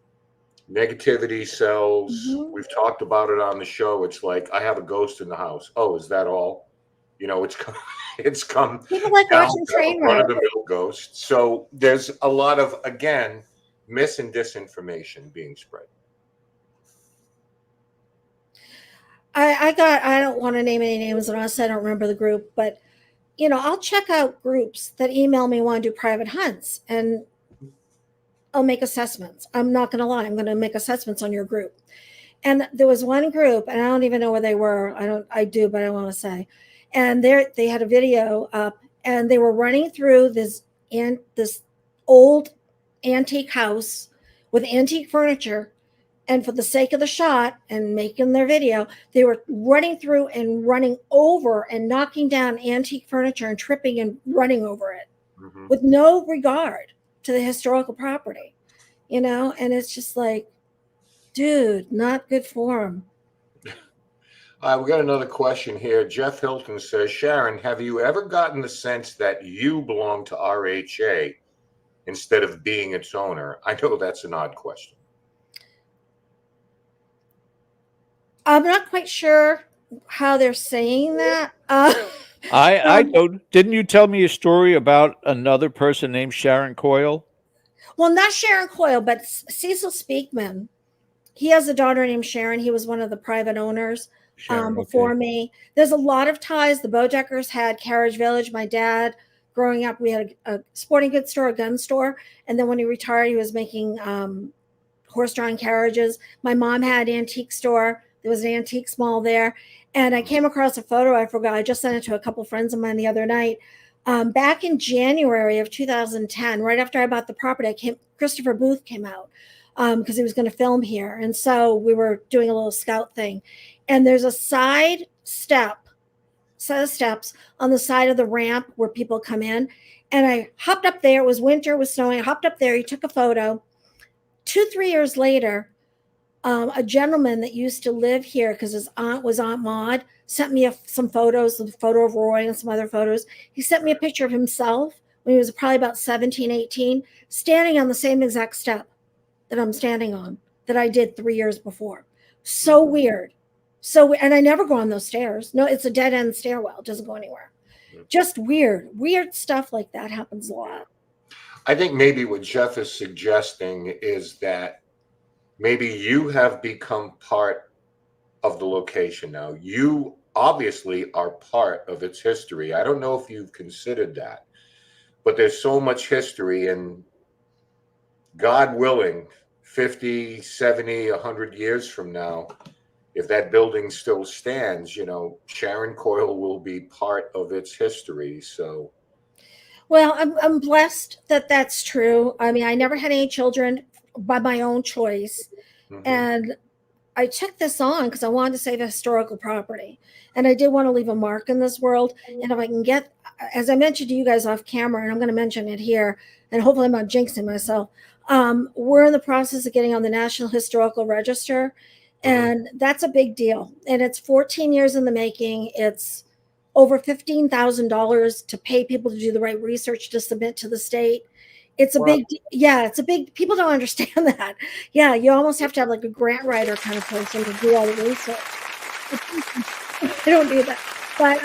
negativity sells. Mhm. We've talked about it on the show. It's like, I have a ghost in the house. Oh, is that all? It's come, it's come People like down watching to a train run of wreck. the mill ghost. So there's a lot of, again, mis and disinformation being spread. I don't want to name any names, and honestly, I don't remember the group, but I'll check out groups that email me want to do private hunts, and I'll make assessments. I'm not going to lie. I'm going to make assessments on your group. And there was one group, and I don't even know where they were. I do, but I don't want to say. And they had a video up, and they were running through this old antique house with antique furniture. And for the sake of the shot and making their video, they were running through and running over and knocking down antique furniture and tripping and running over it with no regard to the historical property, and it's just like, dude, not good form. We got another question here. Jeff Hilton says, Sharon, have you ever gotten the sense that you belong to RHA instead of being its owner? I know that's an odd question. I'm not quite sure how they're saying that. I don't. Didn't you tell me a story about another person named Sharon Coyle? Well, not Sharon Coyle, but Cecil Speakman. He has a daughter named Sharon. He was one of the private owners before me. There's a lot of ties. The Bodeckers had Carriage Village. My dad, growing up, we had a sporting goods store, a gun store. And then when he retired, he was making horse-drawn carriages. My mom had an antique store. There was an antique mall there. And I came across a photo. I forgot. I just sent it to a couple friends of mine the other night. Back in January of 2010, right after I bought the property, Christopher Booth came out because he was going to film here. And so we were doing a little scout thing. And there's a set of steps on the side of the ramp where people come in. And I hopped up there. It was winter, it was snowing. I hopped up there. He took a photo. 2-3 years later, a gentleman that used to live here, because his aunt was Aunt Maud, sent me some photos, a photo of Roy and some other photos. He sent me a picture of himself when he was probably about 17, 18, standing on the same exact step that I'm standing on that I did 3 years before. So weird. And I never go on those stairs. No, it's a dead end stairwell. It doesn't go anywhere. Just weird stuff like that happens a lot. I think maybe what Jeff is suggesting is that maybe you have become part of the location now. You obviously are part of its history. I don't know if you've considered that, but there's so much history, and God willing, 50, 70, 100 years from now, if that building still stands, Sharon Coyle will be part of its history. So, well, I'm blessed that that's true. I mean, I never had any children by my own choice. And I took this on because I wanted to save a historical property. And I did want to leave a mark in this world. And if I can get, as I mentioned to you guys off camera, and I'm going to mention it here, and hopefully I'm not jinxing myself, we're in the process of getting on the National Historical Register. And that's a big deal. And it's 14 years in the making. It's over $15,000 to pay people to do the right research to submit to the state. It's a Well, it's a big, people don't understand that. Yeah, you almost have to have like a grant writer kind of person to do all the research. I don't do that. But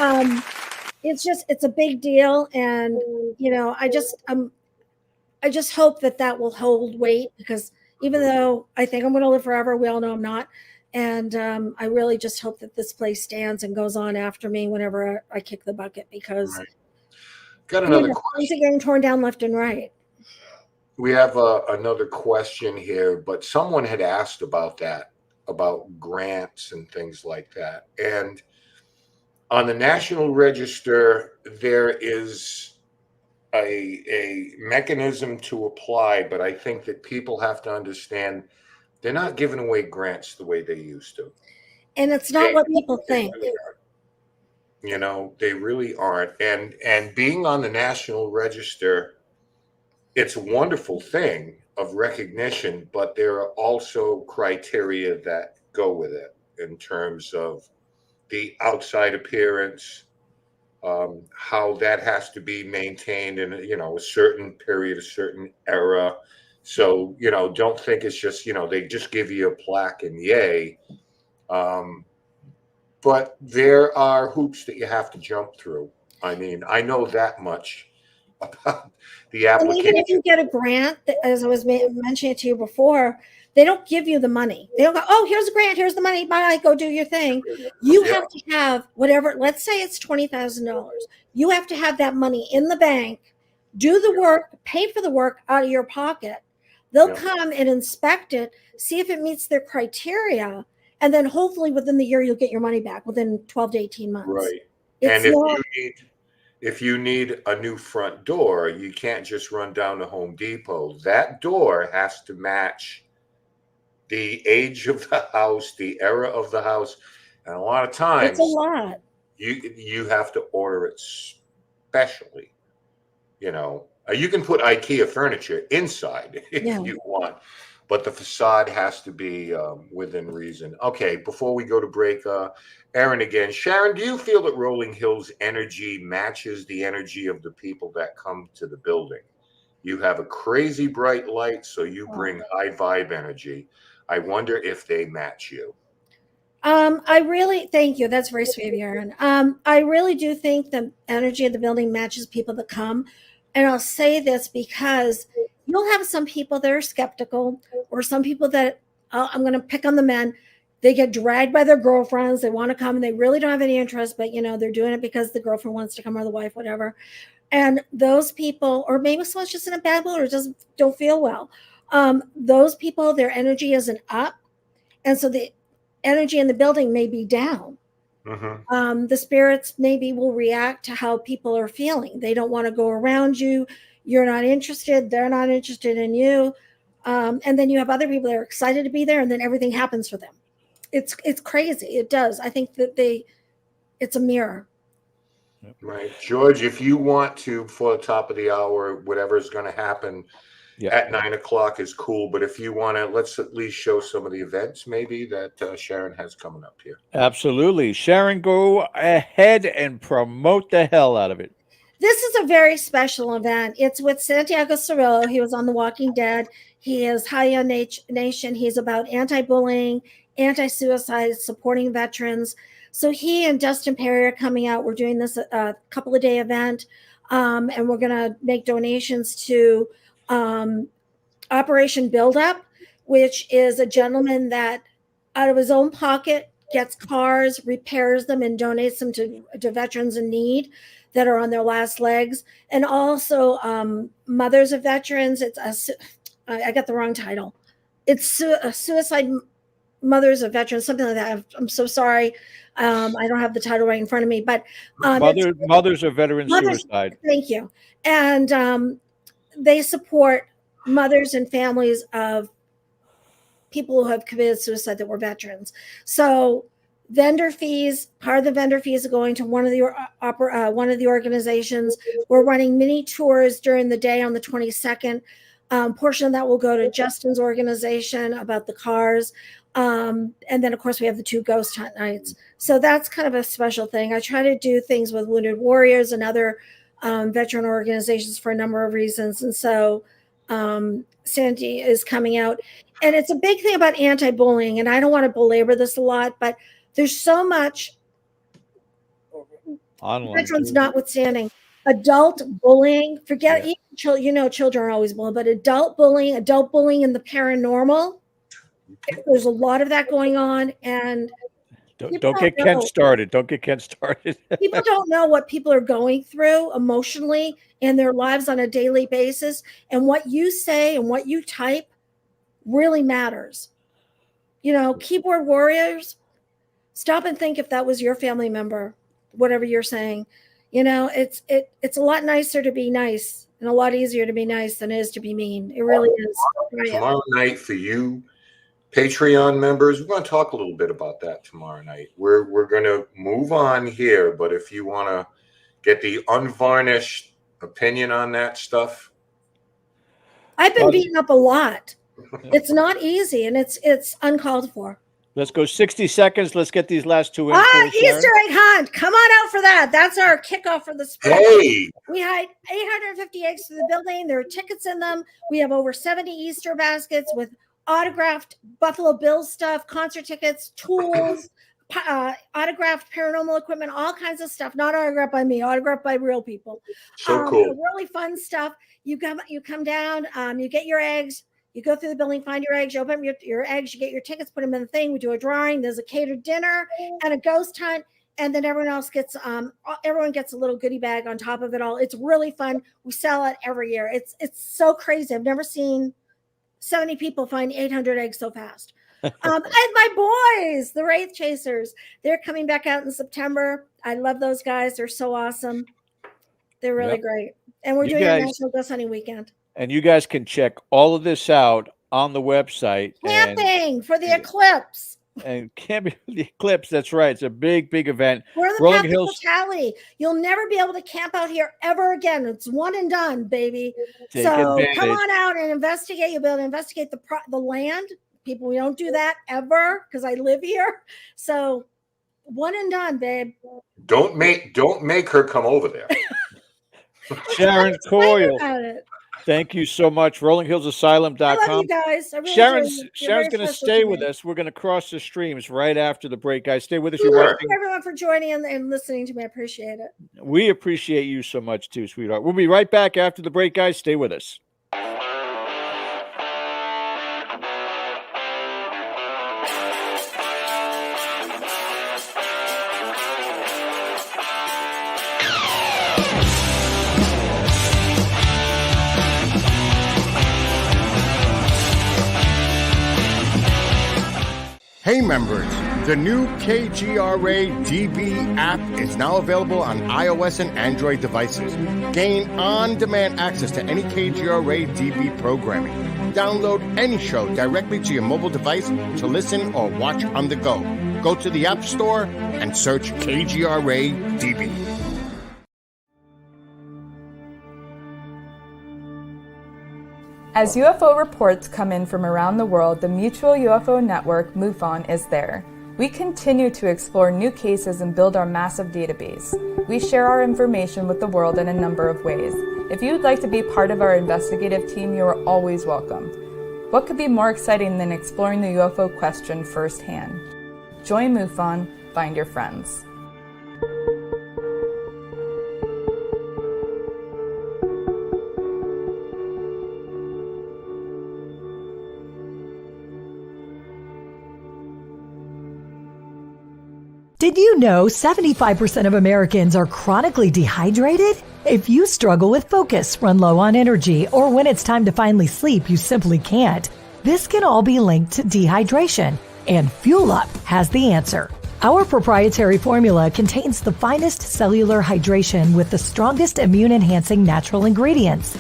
it's a big deal. And, I just hope that will hold weight, because even though I think I'm going to live forever, we all know I'm not. And I really just hope that this place stands and goes on after me whenever I kick the bucket, because right. Got another things are question. getting torn down left and right. We have another question here, but someone had asked about that, about grants and things like that. And on the National Register, there is a mechanism to apply, but I think that people have to understand they're not giving away grants the way they used to. And it's not They, what people they think. really aren't. They really aren't. And being on the National Register, it's a wonderful thing of recognition, but there are also criteria that go with it in terms of the outside appearance, how that has to be maintained in a certain period, a certain era. So don't think it's just they just give you a plaque and yay. But there are hoops that you have to jump through. I mean, I know that much about the And even if application. you get a grant, as I was mentioning to you before, they don't give you the money. They don't go, oh, here's a grant, here's the money, bye, go do your thing. You Yeah, have to have whatever, let's say it's $20,000. You have to have that money in the bank, do the work, pay for the work out of your pocket. They'll yeah, come and inspect it, see if it meets their criteria, and then hopefully within the year you'll get your money back within 12 to 18 months. right. And It's not. if you need a new front door, you can't just run down to Home Depot. That door has to match the age of the house, the era of the house, and a lot of It's a times lot. you have to order it specially. You can put IKEA furniture inside if Yeah. you want, but the facade has to be within reason. Okay, before we go to break, Aaron again. Sharon, do you feel that Rolling Hills energy matches the energy of the people that come to the building? You have a crazy bright light, so you bring high vibe energy. I wonder if they match you. I really thank you. That's very sweet of you, Aaron. I really do think the energy of the building matches people that come. And I'll say this because you'll have some people that are skeptical, or some people that I'm going to pick on the men. They get dragged by their girlfriends. They want to come and they really don't have any interest, but they're doing it because the girlfriend wants to come, or the wife, whatever. And those people, or maybe someone's just in a bad mood or just don't feel well. Those people, their energy isn't up. And so the energy in the building may be down. Hmm. The spirits maybe will react to how people are feeling. They don't want to go around you. You're not interested. They're not interested in you. And then you have other people that are excited to be there, and then everything happens for them. It's crazy. It does. I think that it's a mirror. Right, George. If you want to, before the top of the hour, whatever is going to happen Yeah. at 9 o'clock is cool. But if you want to, let's at least show some of the events maybe that Sharon has coming up here. Absolutely. Sharon, go ahead and promote the hell out of it. This is a very special event. It's with Santiago Cirillo. He was on The Walking Dead. He is High on Nation. He's about anti-bullying, anti-suicide, supporting veterans. So he and Dustin Perry are coming out. We're doing this a couple of day event, and we're going to make donations to Operation Build Up, which is a gentleman that out of his own pocket gets cars, repairs them, and donates them to veterans in need that are on their last legs. And also mothers of veterans. I got the wrong title. It's Suicide Mothers of Veterans, something like that. I'm so sorry. I don't have the title right in front of me, but Mothers of veteran suicide. Thank you. And they support mothers and families of people who have committed suicide that were veterans. So part of the vendor fees are going to one of the organizations. We're running mini tours during the day on the 22nd. Portion of that will go to Justin's organization about the cars. And then, of course, we have the 2 ghost hunt nights. So that's kind of a special thing. I try to do things with Wounded Warriors and other veteran organizations for a number of reasons. And so Sandy is coming out. And it's a big thing about anti-bullying. And I don't want to belabor this a lot, but there's so much Online. veterans notwithstanding. Adult bullying, forget children are always bullied, but adult bullying in the paranormal. There's a lot of that going on, and don't get Ken started. Don't get Ken started. People don't know what people are going through emotionally in their lives on a daily basis, and what you say and what you type really matters. Keyboard warriors, stop and think if that was your family member, whatever you're saying. It's a lot nicer to be nice and a lot easier to be nice than it is to be mean. It really is. Tomorrow night for you Patreon members, we're going to talk a little bit about that tomorrow night. We're going to move on here, but if you want to get the unvarnished opinion on that stuff. I've been beaten up a lot. It's not easy, and it's uncalled for. Let's go 60 seconds. Let's get these last two in. Easter egg hunt. Come on out for that. That's our kickoff for the spring. Hey! We hide 850 eggs to the building. There are tickets in them. We have over 70 Easter baskets with autographed Buffalo Bills stuff, concert tickets, tools, autographed paranormal equipment, all kinds of stuff. Not autographed by me, autographed by real people. So cool. Really fun stuff. You come down, you get your eggs. You go through the building, find your eggs, you open up your eggs, you get your tickets, put them in the thing. We do a drawing. There's a catered dinner and a ghost hunt. And then everyone gets a little goodie bag on top of it all. It's really fun. We sell it every year. It's so crazy. I've never seen 70 people find 800 eggs so fast. And my boys, the Wraith Chasers, they're coming back out in September. I love those guys. They're so awesome. They're really great. And we're doing a National Ghost Hunting Weekend. And you guys can check all of this out on the website. Camping for the eclipse. And camping for the eclipse. That's right. It's a big, big event. We're the Rolling Hills Tally. You'll never be able to camp out here ever again. It's one and done, baby. Take so advantage. Come on out and investigate. You'll be able to investigate the land. People, we don't do that ever because I live here. So one and done, babe. Don't make her come over there. Sharon Coyle. Thank you so much. RollingHillsAsylum.com. I love you guys. I really Sharon's going to stay with us. We're going to cross the streams right after the break, guys. Stay with us. Thank you, everyone, for joining and listening to me. I appreciate it. We appreciate you so much too, sweetheart. We'll be right back after the break, guys. Stay with us. Hey members, the new KGRA DB app is now available on iOS and Android devices. Gain on-demand access to any KGRA DB programming. Download any show directly to your mobile device to listen or watch on the go. Go to the App Store and search KGRA DB. As UFO reports come in from around the world, the Mutual UFO Network, MUFON, is there. We continue to explore new cases and build our massive database. We share our information with the world in a number of ways. If you would like to be part of our investigative team, you are always welcome. What could be more exciting than exploring the UFO question firsthand? Join MUFON, find your friends. Did you know 75% of Americans are chronically dehydrated? If you struggle with focus, run low on energy, or when it's time to finally sleep, you simply can't, this can all be linked to dehydration, and Fuel Up has the answer. Our proprietary formula contains the finest cellular hydration with the strongest immune-enhancing natural ingredients.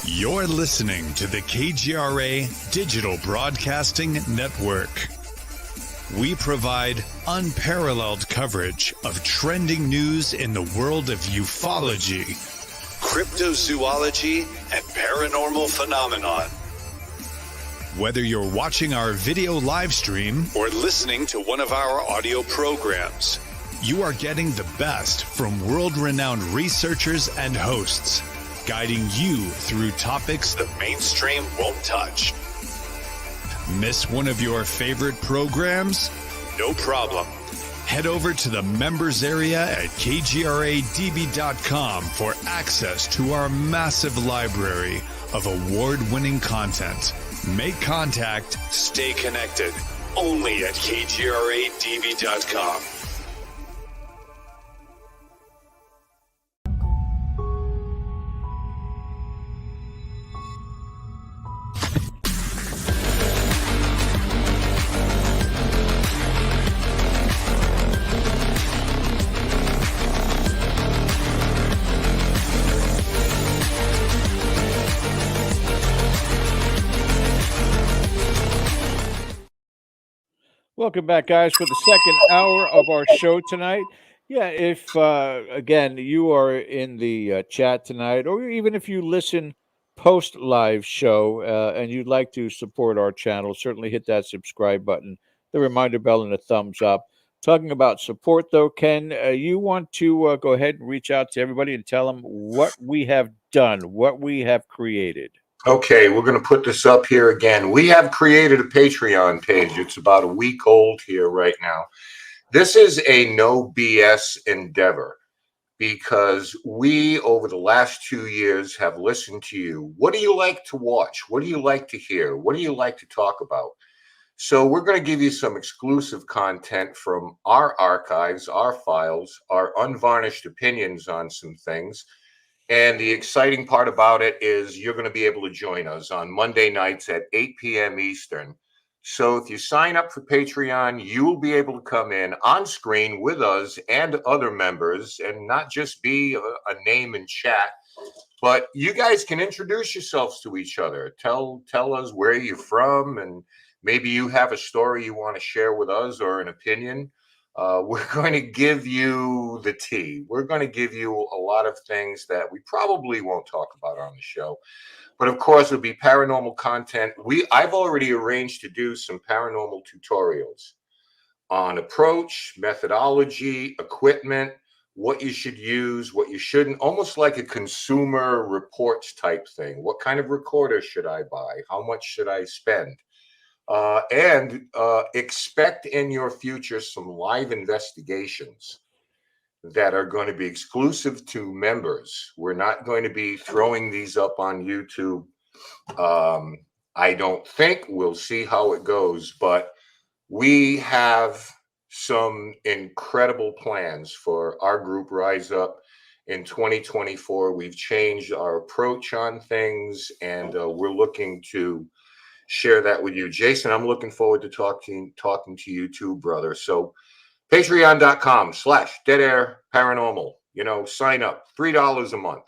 You're listening to the KGRA Digital Broadcasting Network. We provide unparalleled coverage of trending news in the world of ufology, cryptozoology, and paranormal phenomenon. Whether you're watching our video live stream or listening to one of our audio programs, you are getting the best from world-renowned researchers and hosts. guiding you through topics the mainstream won't touch. Miss one of your favorite programs? No problem. Head over to the members area at kgradb.com for access to our massive library of award-winning content. Make contact, stay connected, only at kgradb.com. Welcome back, guys, for the second hour of our show tonight. Yeah, if, again, you are in the chat tonight, or even if you listen post-live show and you'd like to support our channel, certainly hit that subscribe button, the reminder bell, and a thumbs up. Talking about support, though, Ken, you want to go ahead and reach out to everybody and tell them what we have done, what we have created. Okay, we're going to put this up here again. We have created a Patreon page. It's about a week old here right now. This is a no BS endeavor because we, over the last 2 years, have listened to you. What do you like to watch? What do you like to hear? What do you like to talk about? So we're going to give you some exclusive content from our archives, our files, our unvarnished opinions on some things. And the exciting part about it is you're going to be able to join us on Monday nights at 8 p.m. Eastern. So if you sign up for Patreon, you will be able to come in on screen with us and other members and not just be a name in chat, but you guys can introduce yourselves to each other. Tell us where you're from, and maybe you have a story you want to share with us or an opinion. We're going to give you the tea. We're going to give you a lot of things that we probably won't talk about on the show. But of course, it'll be paranormal content. I've already arranged to do some paranormal tutorials on approach, methodology, equipment, what you should use, what you shouldn't, almost like a consumer reports type thing. What kind of recorder should I buy? How much should I spend? And expect in your future some live investigations that are going to be exclusive to members. We're not going to be throwing these up on YouTube. I don't think. We'll see how it goes. But we have some incredible plans for our group Rise Up in 2024. We've changed our approach on things, and we're looking to share that with you. Jason, I'm looking forward to talking to you too, brother. So patreon.com/deadairparanormal, sign up, $3 a month.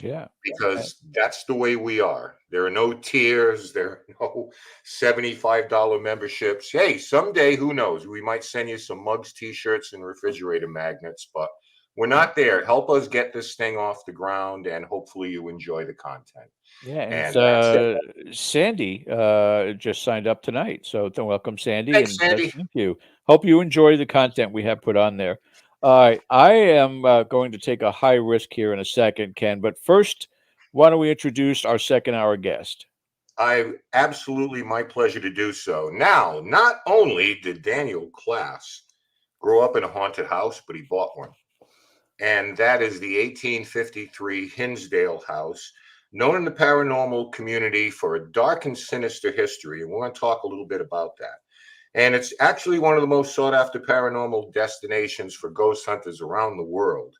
Yeah. Because that's the way we are. There are no tiers. There are no $75 memberships. Hey, someday, who knows? We might send you some mugs, t-shirts, and refrigerator magnets, but we're not there. Help us get this thing off the ground, and hopefully you enjoy the content. Yeah, and Sandy just signed up tonight. So welcome, Sandy. Thanks, Sandy. Thank you. Hope you enjoy the content we have put on there. I am going to take a high risk here in a second, Ken. But first, why don't we introduce our second hour guest? Absolutely my pleasure to do so. Now, not only did Daniel Klaaes grow up in a haunted house, but he bought one. And that is the 1853 Hinsdale house, known in the paranormal community for a dark and sinister history. And we're going to talk a little bit about that. And it's actually one of the most sought after paranormal destinations for ghost hunters around the world.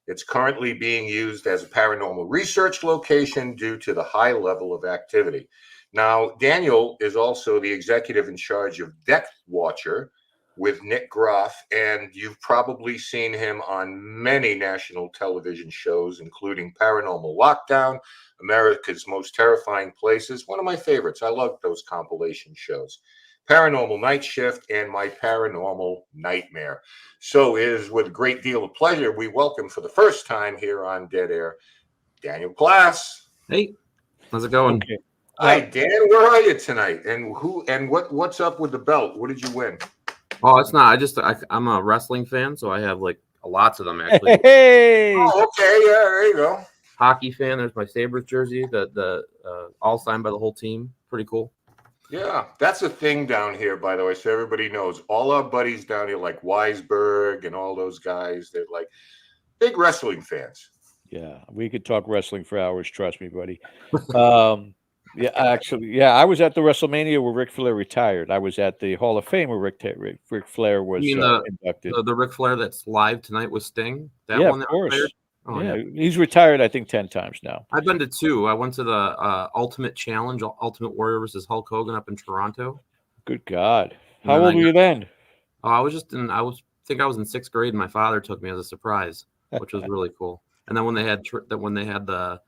It's currently being used as a paranormal research location due to the high level of activity. Now, Daniel is also the executive in charge of Death Watcher with Nick Groff, and you've probably seen him on many national television shows, including Paranormal Lockdown, America's Most Terrifying Places, one of my favorites. I love those compilation shows. Paranormal Night Shift and My Paranormal Nightmare. So it is with a great deal of pleasure we welcome for the first time here on Dead Air, Daniel Klaaes. Hey, how's it going? Okay. Hi, Dan. Where are you tonight? And what's up with the belt? What did you win? Oh, it's not. I'm a wrestling fan, so I have like lots of them actually. Hey. Oh, okay. Yeah, there you go. hockey fan. There's my Sabres jersey, the all signed by the whole team. Pretty cool. Yeah, that's a thing down here, by the way, so everybody knows. All our buddies down here, like Weisberg and all those guys, they're like big wrestling fans. Yeah, we could talk wrestling for hours. Trust me, buddy. Yeah, actually, yeah, I was at the WrestleMania where Ric Flair retired. I was at the Hall of Fame where Ric Flair was You mean inducted. the Ric Flair that's live tonight with Sting? That Yeah, one of that retired? course. Oh, yeah, he's retired, I think, 10 times now. I've been to 2. I went to the Ultimate Challenge, Ultimate Warrior versus Hulk Hogan up in Toronto. Good God. How old were you then? Oh, I was in 6th grade, and my father took me as a surprise, which was really cool. And then when they had the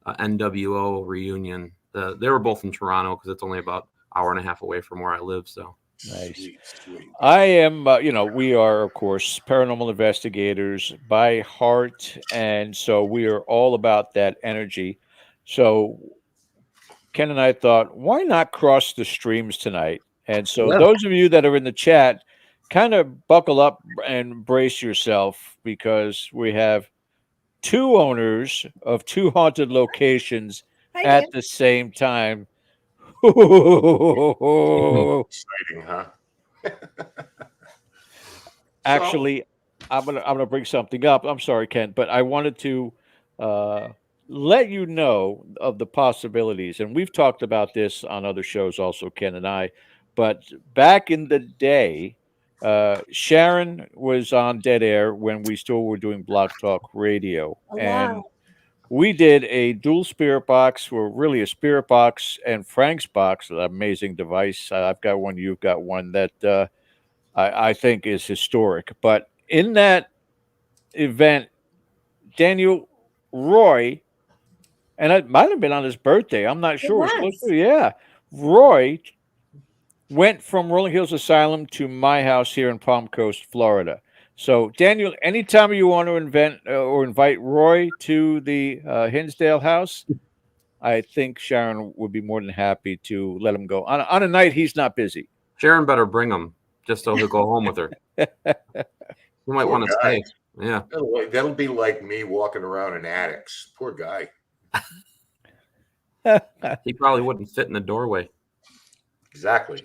NWO reunion, they were both in Toronto because it's only about an hour and a half away from where I live. So nice. Sweet. I am, we are, of course, paranormal investigators by heart. And so we are all about that energy. So Ken and I thought, why not cross the streams tonight? And so those of you that are in the chat, kind of buckle up and brace yourself because we have 2 owners of 2 haunted locations at the same time. Exciting, huh? Actually, I'm gonna bring something up. I'm sorry, Ken, but I wanted to let you know of the possibilities, and we've talked about this on other shows also, Ken and I. But back in the day, Sharon was on Dead Air when we still were doing Blog Talk Radio, and we did a dual spirit box, or really a spirit box and Frank's box, an amazing device. I've got one, you've got one that I think is historic. But in that event, Daniel, Roy, and it might have been on his birthday. I'm not sure. Yeah. Roy went from Rolling Hills Asylum to my house here in Palm Coast, Florida. So, Daniel, anytime you want to invite Roy to the Hinsdale house, I think Sharon would be more than happy to let him go on a night he's not busy. Sharon better bring him just so he'll go home with her. You might want to stay. Yeah, that'll be like me walking around in attics. Poor guy. He probably wouldn't fit in the doorway. Exactly.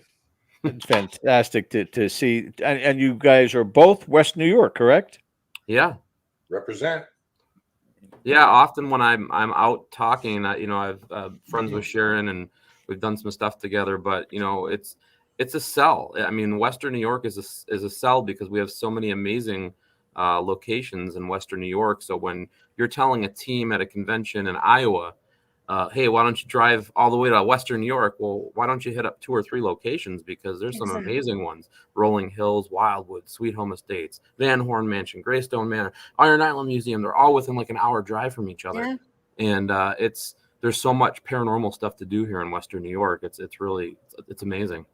It's fantastic to see. And you guys are both West New York, correct? Yeah. Represent. Yeah, often when I'm out talking, I've friends with Sharon and we've done some stuff together. But it's a sell. I mean, Western New York is a sell because we have so many amazing locations in Western New York. So when you're telling a team at a convention in Iowa, hey, why don't you drive all the way to Western New York? Well, why don't you hit up 2 or 3 locations? Because there's some amazing ones. Rolling Hills, Wildwood, Sweet Home Estates, Van Horn Mansion, Greystone Manor, Iron Island Museum. They're all within like an hour drive from each other. Yeah. And there's so much paranormal stuff to do here in Western New York. It's amazing.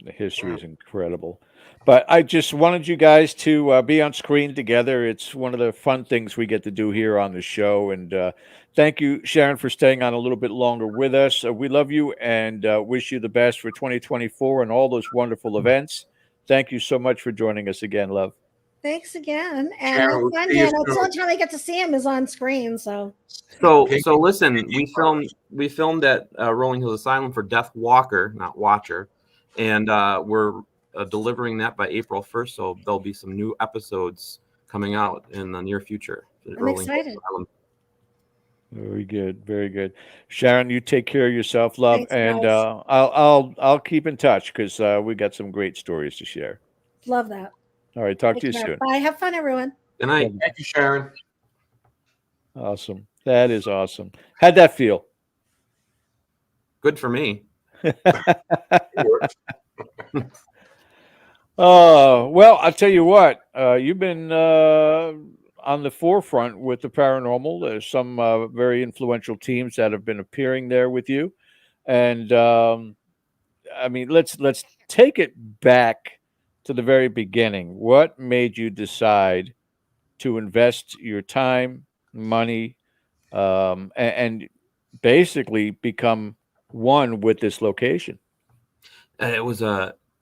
The history is incredible. But I just wanted you guys to be on screen together. It's one of the fun things we get to do here on the show. And thank you, Sharon, for staying on a little bit longer with us. We love you and wish you the best for 2024 and all those wonderful events. Thank you so much for joining us again, love. Thanks again. And have fun, Dan. It's the only time I get to see him is on screen. So listen, we filmed at Rolling Hills Asylum for Death Walker, not Watcher. And we're delivering that by April 1st. So there'll be some new episodes coming out in the near future. I'm excited. Very good. Very good. Sharon, you take care of yourself, love. Thanks, and guys. I'll keep in touch because we got some great stories to share. Love that. All right. Talk to you Take care. soon. Bye. Have fun, everyone. Good night. Thank you, Sharon. Awesome. That is awesome. How'd that feel? Good for me. Well, I'll tell you what, you've been on the forefront with the paranormal. There's some very influential teams that have been appearing there with you. And I mean, let's take it back to the very beginning. What made you decide to invest your time, money, and basically become one with this location? It was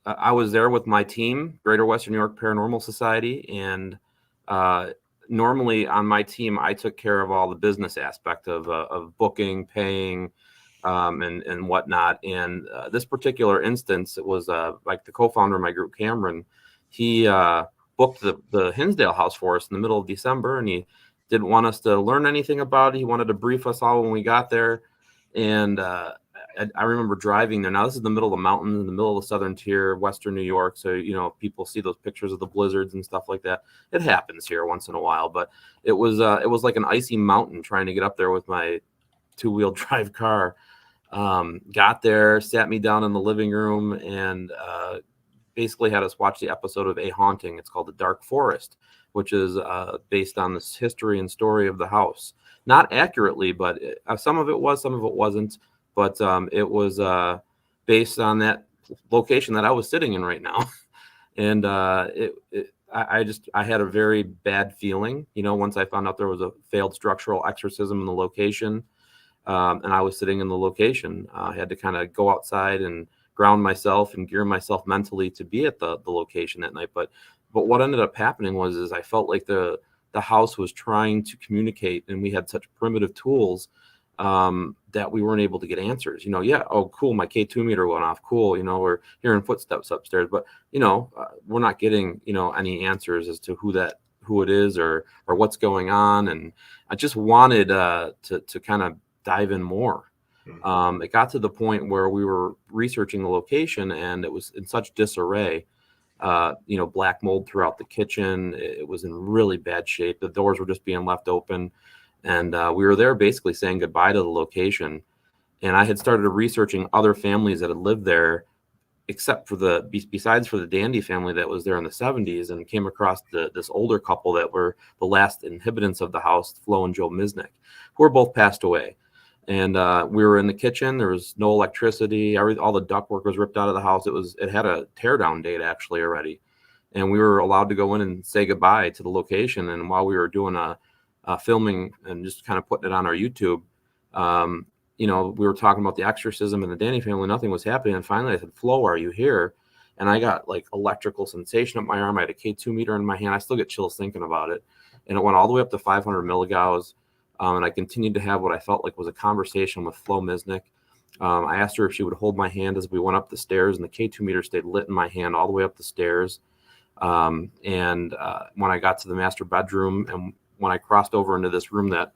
I was there with my team, Greater Western New York Paranormal Society, and normally on my team, I took care of all the business aspect of booking, paying, and whatnot. And this particular instance, it was like the co-founder of my group, Cameron. He booked the Hinsdale house for us in the middle of December, and he didn't want us to learn anything about it. He wanted to brief us all when we got there. And I remember driving there. Now, this is the middle of the mountains, in the middle of the southern tier, Western New York. So, you know, people see those pictures of the blizzards and stuff like that. It happens here once in a while, but it was like an icy mountain trying to get up there with my two-wheel drive car. Got there, sat me down in the living room, and basically had us watch the episode of A Haunting. It's called The Dark Forest, which is based on this history and story of the house. Not accurately, but some of it was, some of it wasn't. But it was based on that location that I was sitting in right now. And I had a very bad feeling, you know, once I found out there was a failed structural exorcism in the location. And I was sitting in the location. I had to kind of go outside and ground myself and gear myself mentally to be at the location that night. But what ended up happening was I felt like the house was trying to communicate, and we had such primitive tools that we weren't able to get answers. You know, yeah, oh, cool, my K2 meter went off. Cool, you know, we're hearing footsteps upstairs, but you know, we're not getting, you know, any answers as to who it is or what's going on. And I just wanted to kind of dive in more. It got to the point where we were researching the location, and it was in such disarray. You know, black mold throughout the kitchen. It was in really bad shape. The doors were just being left open. And we were there basically saying goodbye to the location. And I had started researching other families that had lived there, except for besides for the Dandy family that was there in the 70s, and came across this older couple that were the last inhabitants of the house, Flo and Joe Misnick, who were both passed away. And we were in the kitchen. There was no electricity. All the ductwork was ripped out of the house. It had a teardown date actually already. And we were allowed to go in and say goodbye to the location. And while we were doing filming and just kind of putting it on our YouTube, you know, we were talking about the exorcism and the Danny family. Nothing was happening. And finally I said, Flo, are you here? And I got like electrical sensation up my arm. I had a K2 meter in my hand. I still get chills thinking about it. And it went all the way up to 500 milligauss. And I continued to have what I felt like was a conversation with Flo Misnick. I asked her if she would hold my hand as we went up the stairs, and the K2 meter stayed lit in my hand all the way up the stairs. And when I got to the master bedroom, and when I crossed over into this room that,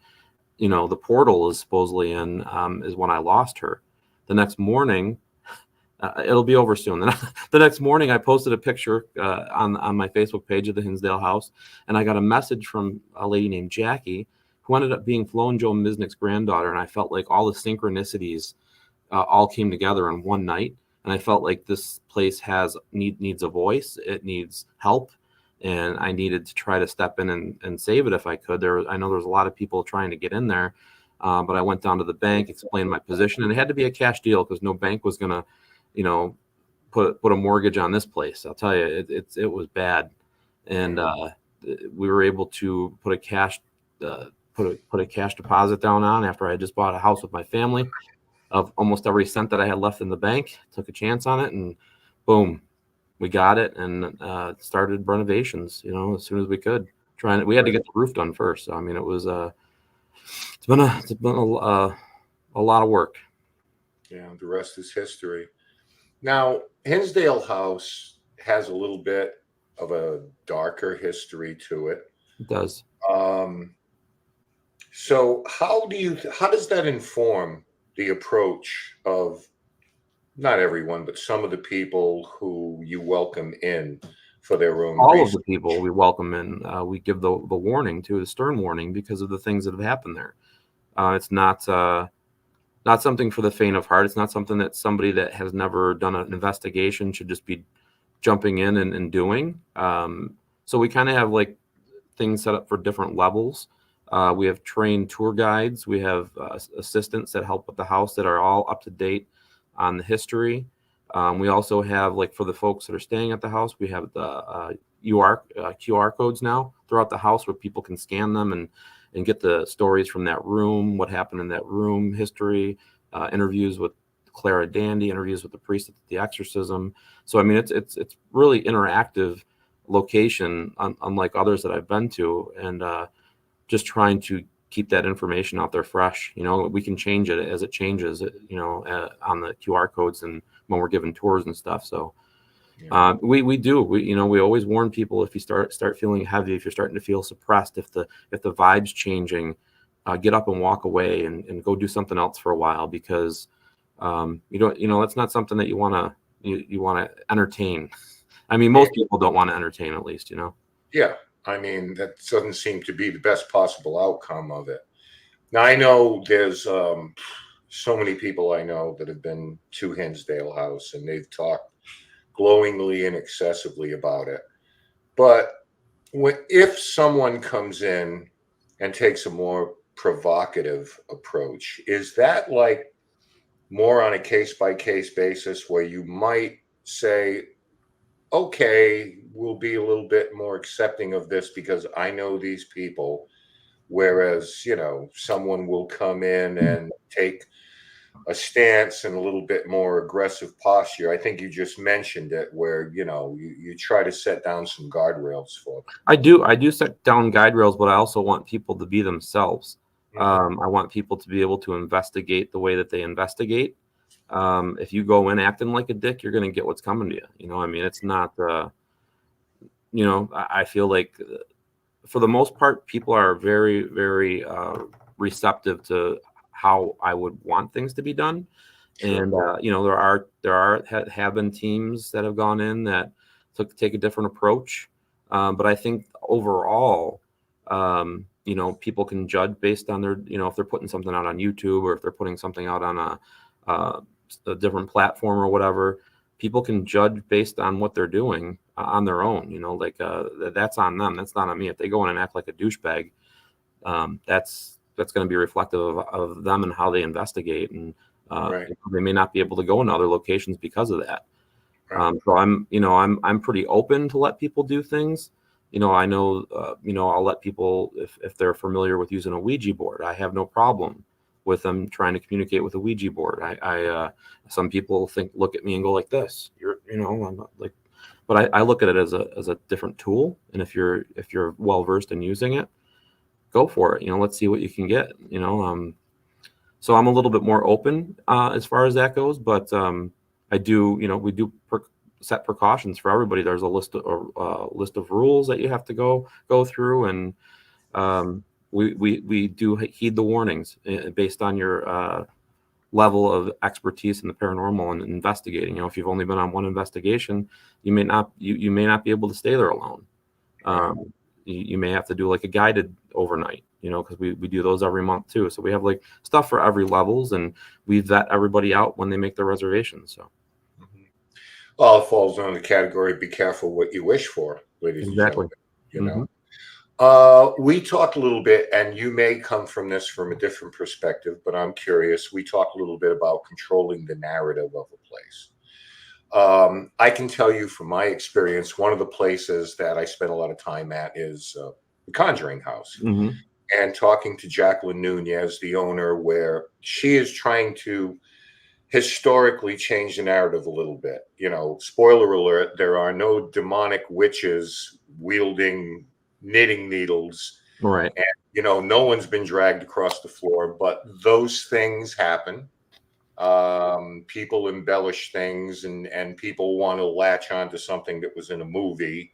you know, the portal is supposedly in, is when I lost her. The next morning, it'll be over soon. The next morning, I posted a picture on my Facebook page of the Hinsdale house, and I got a message from a lady named Jackie, who ended up being Flo and Joe Misnick's granddaughter. And I felt like all the synchronicities all came together in one night. And I felt like this place needs a voice. It needs help. And I needed to try to step in and save it if I could. I know there was a lot of people trying to get in there, but I went down to the bank, explained my position, and it had to be a cash deal because no bank was going to, you know, put a mortgage on this place. I'll tell you, it was bad. And we were able to put a cash deposit down on after I had just bought a house with my family of almost every cent that I had left in the bank. Took a chance on it, and boom, we got it, and started renovations, you know, as soon as we could. We had to get the roof done first. So, I mean, it's been a lot of work. Yeah, the rest is history. Now, Hinsdale House has a little bit of a darker history to it. It does. So how does that inform the approach of not everyone, but some of the people who you welcome in for their own all research? Of the people we welcome in, we give the warning, the stern warning, because of the things that have happened there. It's not something for the faint of heart. It's not something that somebody that has never done an investigation should just be jumping in and doing. So we kind of have like things set up for different levels. We have trained tour guides. We have assistants that help with the house that are all up to date on the history. We also have, like, for the folks that are staying at the house, we have the QR codes now throughout the house where people can scan them and get the stories from that room, what happened in that room, history, interviews with Clara Dandy, interviews with the priest at the exorcism. So, I mean, it's really interactive location, unlike others that I've been to, and just trying to keep that information out there fresh. You know, we can change it as it changes, you know, on the QR codes and when we're giving tours and stuff. So we always warn people, if you start feeling heavy, if you're starting to feel suppressed, if the vibe's changing, get up and walk away and go do something else for a while, because it's not something that you want to entertain. I mean, most people don't want to entertain, at least, you know. Yeah. I mean, that doesn't seem to be the best possible outcome of it. Now, I know there's so many people I know that have been to Hinsdale House, and they've talked glowingly and excessively about it. But if someone comes in and takes a more provocative approach, is that like more on a case-by-case basis, where you might say, okay, we'll be a little bit more accepting of this because I know these people, whereas, someone will come in and take a stance and a little bit more aggressive posture? I think you just mentioned it, where, you try to set down some guardrails for them. I do set down guide rails, but I also want people to be themselves. I want people to be able to investigate the way that they investigate. If you go in acting like a dick, you're going to get what's coming to you. You know, I mean, it's not, I feel like for the most part, people are very, very receptive to how I would want things to be done. Sure. And, have been teams that have gone in that take a different approach. But I think overall, people can judge based on their, if they're putting something out on YouTube, or if they're putting something out on a different platform or whatever. People can judge based on what they're doing on their own, that's on them. That's not on me. If they go in and act like a douchebag, that's going to be reflective of them and how they investigate. And right. They may not be able to go in other locations because of that. Right. So I'm pretty open to let people do things. I know, I'll let people, if they're familiar with using a Ouija board, I have no problem with them trying to communicate with a Ouija board. Some people look at me and go like this, I'm not like, but I look at it as a different tool. And if you're well versed in using it, go for it. Let's see what you can get. So I'm a little bit more open as far as that goes. But I do, we do set precautions for everybody. There's a list of rules that you have to go through, and we do heed the warnings based on your level of expertise in the paranormal and investigating. If you've only been on one investigation, you may not be able to stay there alone. You may have to do like a guided overnight, because we do those every month too. So we have like stuff for every levels, and we vet everybody out when they make their reservations. So. Well, it falls under the category, be careful what you wish for, ladies Exactly. and gentlemen. Mm-hmm. We talked a little bit, and you may come from this from a different perspective, but I'm curious. We talked a little bit about controlling the narrative of a place. I can tell you from my experience, one of the places that I spent a lot of time at is the Conjuring House. Mm-hmm. And talking to Jacqueline Nunez, the owner, where she is trying to historically change the narrative a little bit. Spoiler alert, there are no demonic witches wielding knitting needles. Right. And, no one's been dragged across the floor, but those things happen. People embellish things, and people want to latch onto something that was in a movie.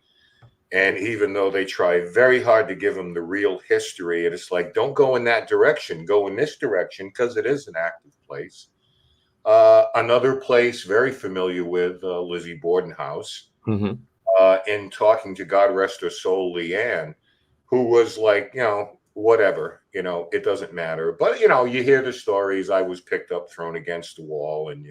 And even though they try very hard to give them the real history, it's like, don't go in that direction, go in this direction, because it is an active place. Another place very familiar with, Lizzie Bordenhouse, in talking to, God rest her soul, Leanne, who was like, whatever, it doesn't matter. But, you hear the stories. I was picked up, thrown against the wall, and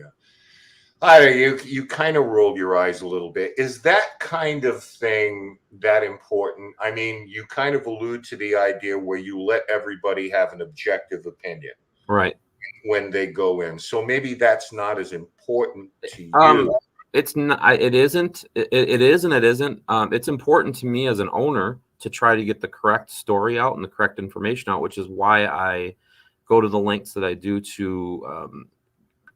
you kind of rolled your eyes a little bit. Is that kind of thing that important? I mean, you kind of allude to the idea where you let everybody have an objective opinion. Right. When they go in. So maybe that's not as important to you. It's not, it isn't, it is, and it isn't. It's important to me as an owner to try to get the correct story out and the correct information out, which is why I go to the lengths that I do to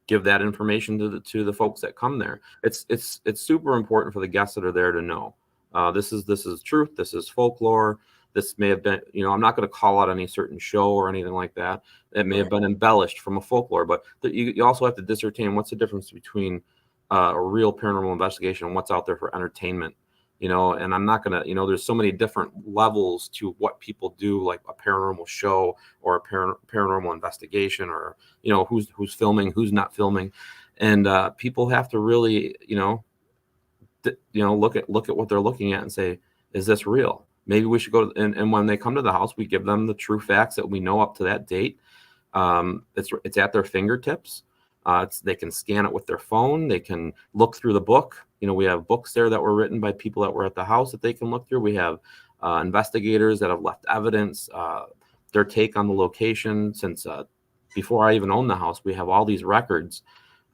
give that information to the folks that come there. It's super important for the guests that are there to know. This is truth. This is folklore. This may have been, I'm not going to call out any certain show or anything like that. It may have been embellished from a folklore, but you also have to discern what's the difference between a real paranormal investigation and what's out there for entertainment. And I'm not going to, there's so many different levels to what people do, like a paranormal show or a paranormal investigation, or, who's filming, who's not filming. And people have to really, look at what they're looking at and say, is this real? Maybe we should go and when they come to the house, we give them the true facts that we know up to that date. It's at their fingertips. They can scan it with their phone. They can look through the book. We have books there that were written by people that were at the house that they can look through. We have investigators that have left evidence, their take on the location. Since before I even owned the house, we have all these records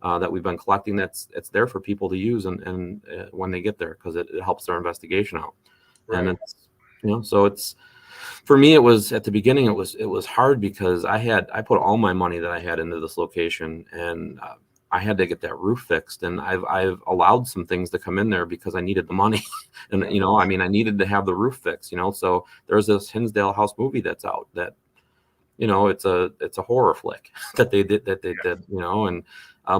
that we've been collecting. It's there for people to use and when they get there, because it helps their investigation out. Right. And it's, so it's, for me, it was at the beginning, it was hard because I put all my money that I had into this location, and I had to get that roof fixed, and I've allowed some things to come in there because I needed the money. And, I needed to have the roof fixed, so there's this Hinsdale house movie that's out that, it's a horror flick that they did, and,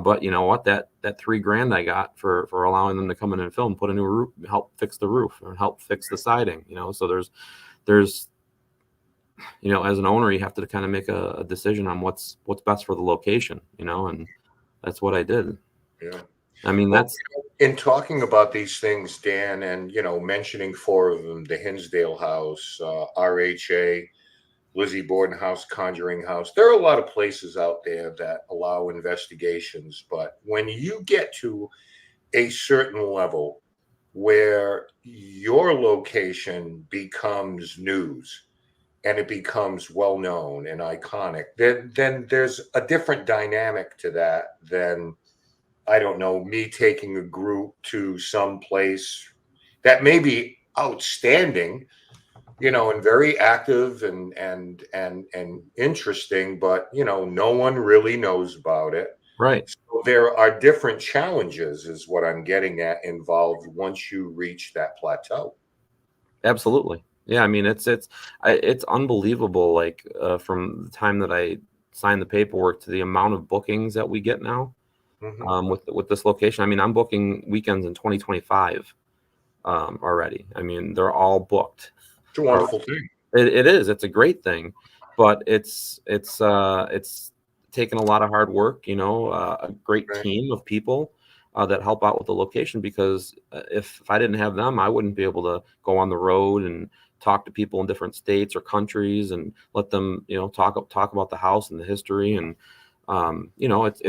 but you know what, that $3,000 I got for allowing them to come in and film, put a new roof, help fix the roof and help fix the siding, so there's, as an owner, you have to kind of make a decision on what's best for the location, and that's what I did. Yeah. That's in talking about these things, Dan, and, mentioning 4 of them, the Hinsdale house, RHA, Lizzie Borden house, Conjuring house. There are a lot of places out there that allow investigations, but when you get to a certain level where your location becomes news and it becomes well-known and iconic, then there's a different dynamic to that than, I don't know, me taking a group to some place that may be outstanding, and very active and interesting, but, no one really knows about it. right. So there are different challenges, is what I'm getting at, involved once you reach that plateau. Absolutely. Yeah. It's unbelievable. Like from the time that I signed the paperwork to the amount of bookings that we get now, with this location. I'm booking weekends in 2025 already. They're all booked. It's a wonderful thing. It is. It's a great thing, but it's taken a lot of hard work. A great team of people that help out with the location, because if I didn't have them, I wouldn't be able to go on the road and talk to people in different states or countries and let them, talk about the house and the history. And it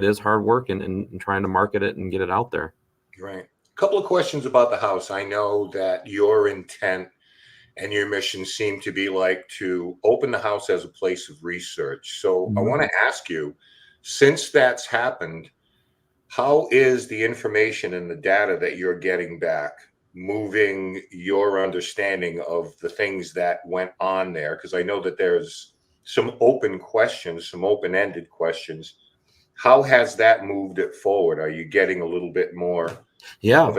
is hard work and trying to market it and get it out there. Right. A couple of questions about the house. I know that your intent and your mission seem to be like to open the house as a place of research. So I want to ask you, since that's happened, how is the information and the data that you're getting back moving your understanding of the things that went on there? Because I know that there's some open questions, some open-ended questions. How has that moved it forward? Are you getting a little bit more? Yeah,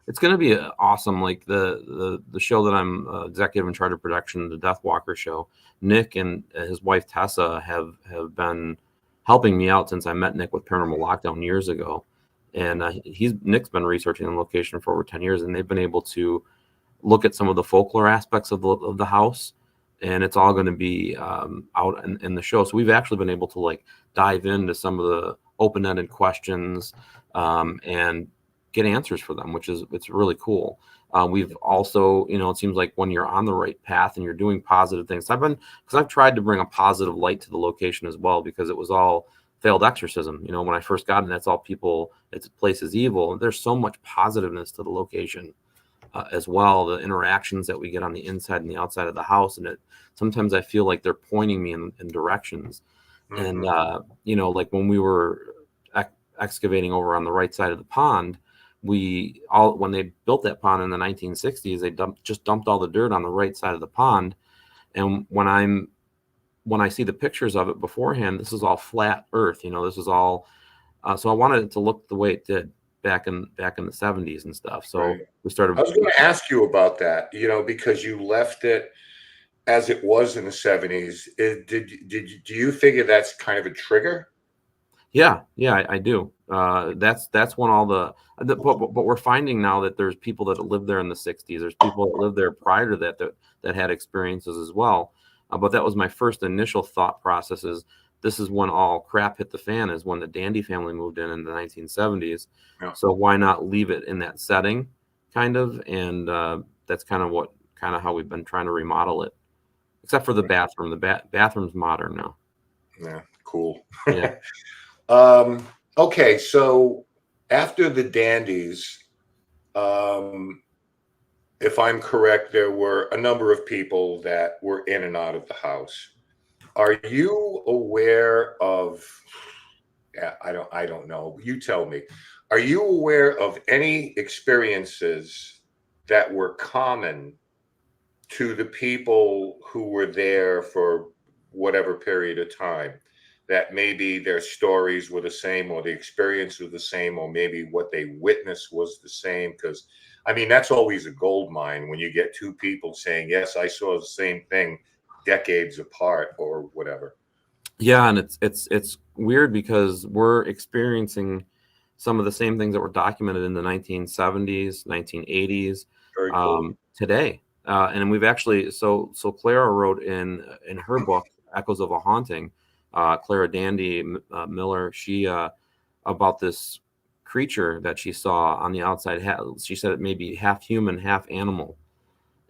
it's going to be awesome. Like the show that I'm executive in charge of production, the Death Walker show. Nick and his wife Tessa have been helping me out since I met Nick with Paranormal Lockdown years ago, and Nick's been researching the location for over 10 years, and they've been able to look at some of the folklore aspects of the house, and it's all going to be out in the show. So we've actually been able to dive into some of the open-ended questions and get answers for them, it's really cool. We've also, it seems like when you're on the right path and you're doing positive things, I've tried to bring a positive light to the location as well, because it was all failed exorcism. When I first got in, that's all people, it's place is evil. And there's so much positiveness to the location as well. The interactions that we get on the inside and the outside of the house. And sometimes I feel like they're pointing me in directions. And, like when we were excavating over on the right side of the pond, when they built that pond in the 1960s, they dumped all the dirt on the right side of the pond. And when I see the pictures of it beforehand, this is all flat earth, this is all, so I wanted it to look the way it did. back in the 70s and stuff. So Right. we started. I was going to ask you about that, because you left it as it was in the 70s. Do you figure that's kind of a trigger? Yeah, I do. That's when all but we're finding now that there's people that lived there in the 60s. There's people that lived there prior to that had experiences as well. But that was my first initial thought process is this is when all crap hit the fan, is when the Dandy family moved in the 1970s. Yeah. So why not leave it in that setting, kind of? And that's kind of how we've been trying to remodel it, except for the bathroom. The bathroom's modern now. Yeah, cool. Yeah. Okay, so after the Dandies, if I'm correct, there were a number of people that were in and out of the house. Are you aware of, I don't know, you tell me, are you aware of any experiences that were common to the people who were there for whatever period of time, that maybe their stories were the same, or the experience was the same, or maybe what they witnessed was the same? Because I mean, that's always a gold mine when you get two people saying, yes, I saw the same thing decades apart or whatever. Yeah, and it's weird because we're experiencing some of the same things that were documented in the 1970s, 1980s, Very cool. today. And we've actually, so Clara wrote in her book Echoes of a Haunting, Clara Dandy Miller, she about this creature that she saw on the outside. She said it may be half human, half animal,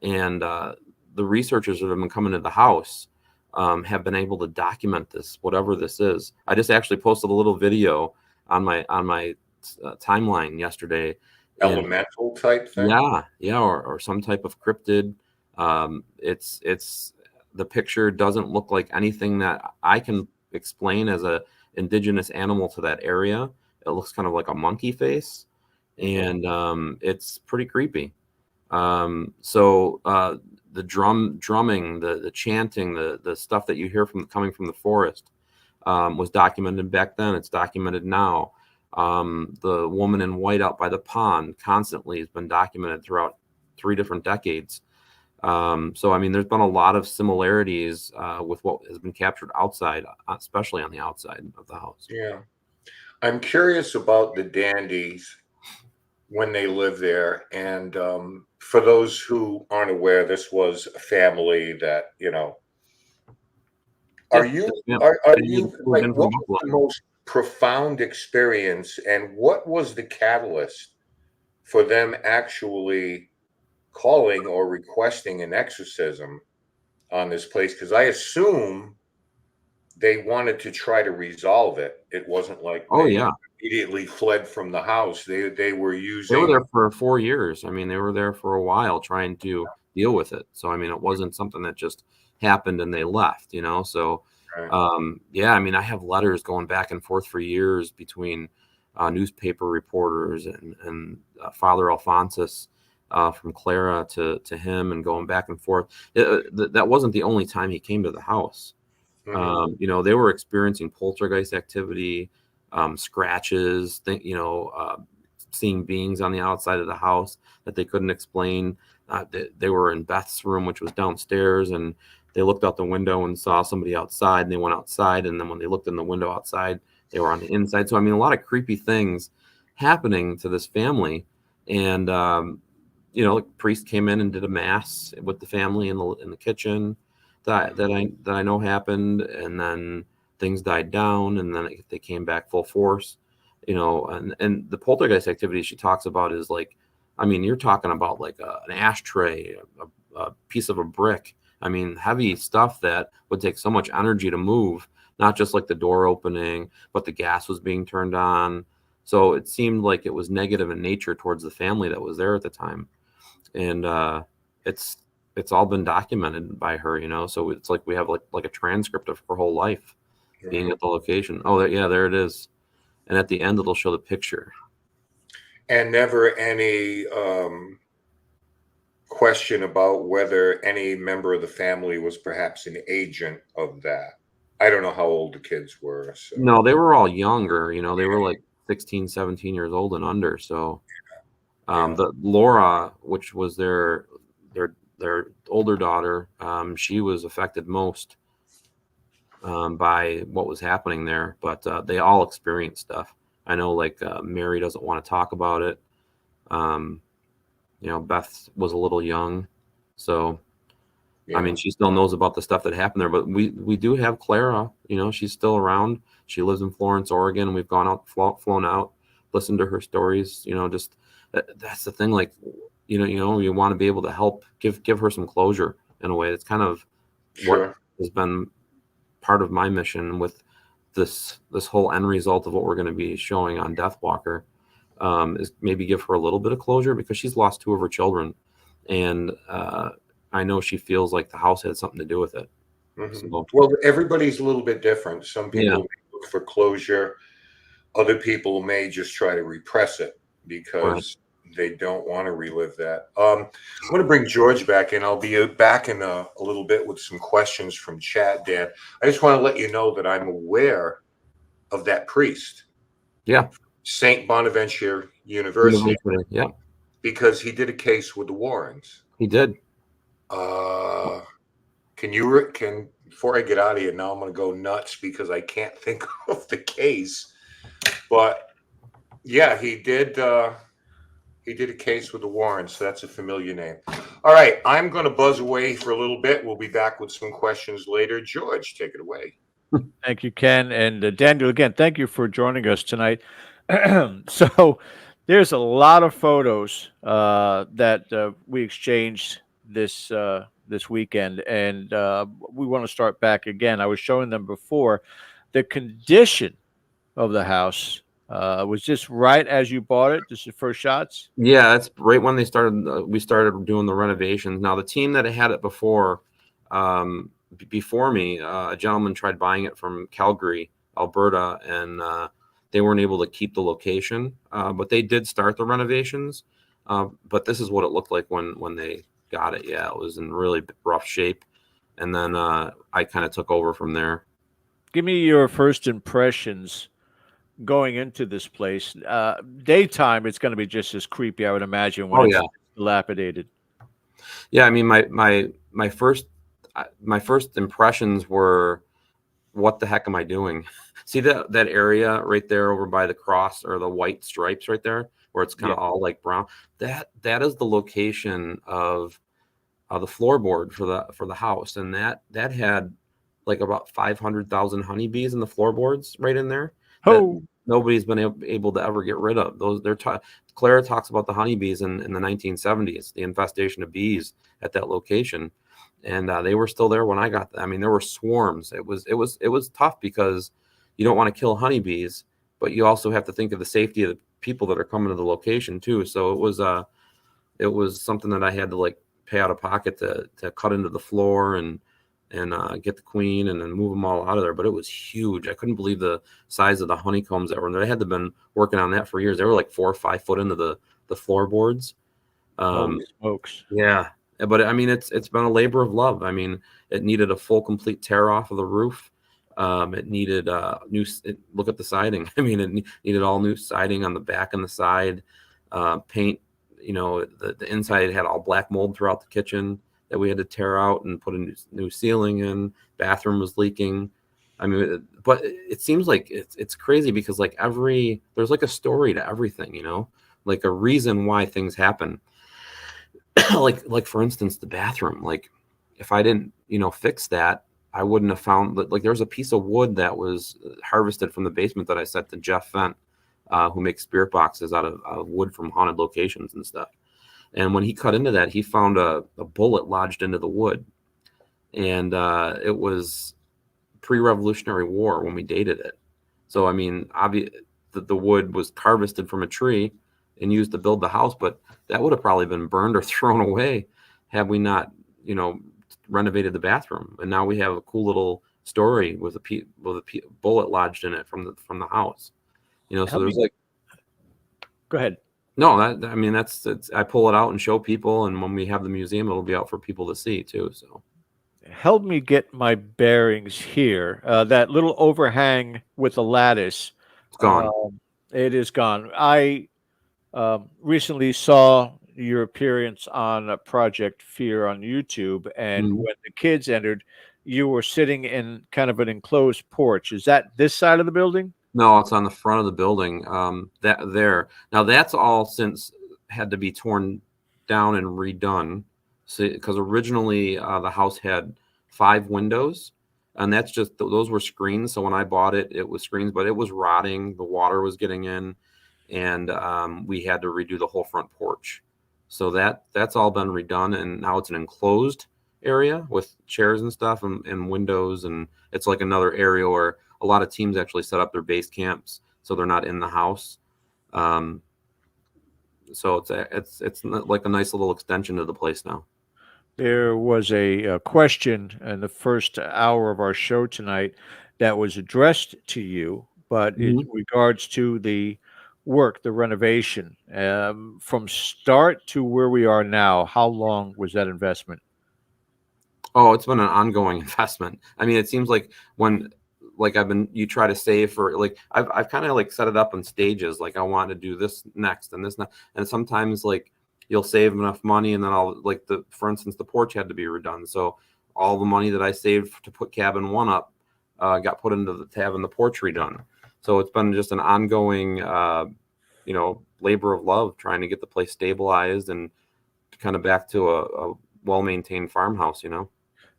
and the researchers that have been coming to the house have been able to document this, whatever this is. I just actually posted a little video on my timeline yesterday. Elemental type thing. Yeah, or some type of cryptid. It's the picture doesn't look like anything that I can explain as a indigenous animal to that area. It looks kind of like a monkey face, and it's pretty creepy. The drumming, the chanting, the stuff that you hear coming from the forest was documented back then. It's documented now. The woman in white out by the pond constantly has been documented throughout 3 different decades. So, I mean, there's been a lot of similarities with what has been captured outside, especially on the outside of the house. Yeah. I'm curious about the Dandies when they lived there. And for those who aren't aware, this was a family that, are you like, what was the most profound experience, and what was the catalyst for them actually calling or requesting an exorcism on this place? Because I assume they wanted to try to resolve it. It wasn't like immediately fled from the house. They were using. They were there for 4 years. I mean, they were there for a while trying to deal with it. So I mean, it wasn't something that just happened and they left. So yeah, I mean, I have letters going back and forth for years between newspaper reporters and Father Alphonsus from Clara to him, and going back and forth. That wasn't the only time he came to the house. Mm-hmm. They were experiencing poltergeist activity, scratches, seeing beings on the outside of the house that they couldn't explain. They were in Beth's room, which was downstairs, and they looked out the window and saw somebody outside, and they went outside. And then when they looked in the window outside, they were on the inside. So, I mean, a lot of creepy things happening to this family. And, the priest came in and did a mass with the family in the kitchen that I know happened. And then things died down, and then they came back full force, and the poltergeist activity she talks about is like, I mean, you're talking about like an ashtray, a piece of a brick. I mean, heavy stuff that would take so much energy to move, not just like the door opening, but the gas was being turned on. So it seemed like it was negative in nature towards the family that was there at the time. And it's all been documented by her, so it's like we have like a transcript of her whole life being at the location. Oh, there it is. And at the end, it'll show the picture. And never any question about whether any member of the family was perhaps an agent of that. I don't know how old the kids were. So. No, they were all younger. They were like 16, 17 years old and under. So the Laura, which was their older daughter, she was affected most by what was happening there. But they all experienced stuff. I know, like Mary doesn't want to talk about it. Beth was a little young, so I mean, she still knows about the stuff that happened there. But we do have Clara. She's still around. She lives in Florence, Oregon. We've gone out, flown out, listened to her stories. Just that's the thing. Like, you want to be able to help give her some closure in a way. That's kind of what has been part of my mission with this whole end result of what we're going to be showing on Deathwalker. Is maybe give her a little bit of closure, because she's lost 2 of her children, and I know she feels like the house had something to do with it. So, well, everybody's a little bit different. Some people may look for closure. Other people may just try to repress it because they don't want to relive that. I'm going to bring George back in. I'll be back in a little bit with some questions from chat, Dan. I just want to let you know that I'm aware of that priest. Yeah. St. Bonaventure University. Yeah. Because he did a case with the Warrens. He did. Can before I get out of here now, I'm going to go nuts because I can't think of the case. But yeah, he did a case with the Warrens, so that's a familiar name. All right, I'm going to buzz away for a little bit. We'll be back with some questions later. George, take it away. Thank you, Ken. And Daniel, again, thank you for joining us tonight. So there's a lot of photos that we exchanged this weekend, and we want to start back again. I was showing them before. The condition of the house was just right as you bought it. This is the first shots. Yeah, that's right when they started. We started doing the renovations. Now, the team that had it before me, a gentleman tried buying it from Calgary, Alberta, and they weren't able to keep the location. But they did start the renovations. But this is what it looked like when they got it. Yeah, it was in really rough shape. And then I kind of took over from there. Give me your first impressions going into this place. Daytime, it's going to be just as creepy, I would imagine, when it's dilapidated. Yeah, I mean, my first impressions were, what the heck am I doing? See that area right there over by the cross, or the white stripes right there, where it's kind of all like brown. That is the location of the floorboard for the house, and that had like about 500,000 honeybees in the floorboards right in there. Oh, nobody's been able to ever get rid of those. Clara talks about the honeybees in the 1970s, the infestation of bees at that location, and they were still there when I got there. I mean, there were swarms. It was tough because you don't want to kill honeybees, but you also have to think of the safety of the people that are coming to the location too. So it was something that I had to like pay out of pocket to cut into the floor and get the queen and then move them all out of there. But it was huge. I couldn't believe the size of the honeycombs that were in there. They had to been working on that for years. They were like 4 or 5 foot into the floorboards. Holy smokes. Yeah. But I mean, it's been a labor of love. I mean, it needed a full, complete tear off of the roof. It needed look at the siding. I mean, it needed all new siding on the back and the side, paint. The inside had all black mold throughout the kitchen that we had to tear out and put a new ceiling in. Bathroom was leaking. I mean, but it seems like it's crazy because like there's like a story to everything, like a reason why things happen. like for instance, the bathroom. Like if I didn't, fix that, I wouldn't have found like there's a piece of wood that was harvested from the basement that I sent to Jeff Fent, who makes spirit boxes out of wood from haunted locations and stuff. And when he cut into that, he found a bullet lodged into the wood. And it was pre-Revolutionary War when we dated it. So, I mean, the wood was harvested from a tree and used to build the house, but that would have probably been burned or thrown away had we not, renovated the bathroom. And now we have a cool little story with a bullet lodged in it from the house. So there's like. Go ahead. No, I pull it out and show people, and when we have the museum, it'll be out for people to see too. So, help me get my bearings here. That little overhang with the lattice, it's gone. It is gone. I recently saw your appearance on Project Fear on YouTube, and Mhm. when the kids entered, you were sitting in kind of an enclosed porch. Is that this side of the building? No, it's on the front of the building. That there. Now that's all since had to be torn down and redone. So, because originally the house had 5 windows, and that's just those were screens. So when I bought it, it was screens, but it was rotting. The water was getting in, and we had to redo the whole front porch. So that's all been redone, and now it's an enclosed area with chairs and stuff and windows, and it's like another area where a lot of teams actually set up their base camps so they're not in the house. Um, so it's like a nice little extension to the place now. There was a question in the first hour of our show tonight that was addressed to you, but in Mhm. regards to the work, the renovation, from start to where we are now, how long was that investment? Oh, it's been an ongoing investment. I mean, it seems like when like you try to save for like I've kind of like set it up in stages. Like I want to do this next and this next. And sometimes like you'll save enough money and then I'll like for instance, the porch had to be redone. So all the money that I saved to put cabin 1 up got put into having the porch redone. So it's been just an ongoing labor of love trying to get the place stabilized and kind of back to a well-maintained farmhouse.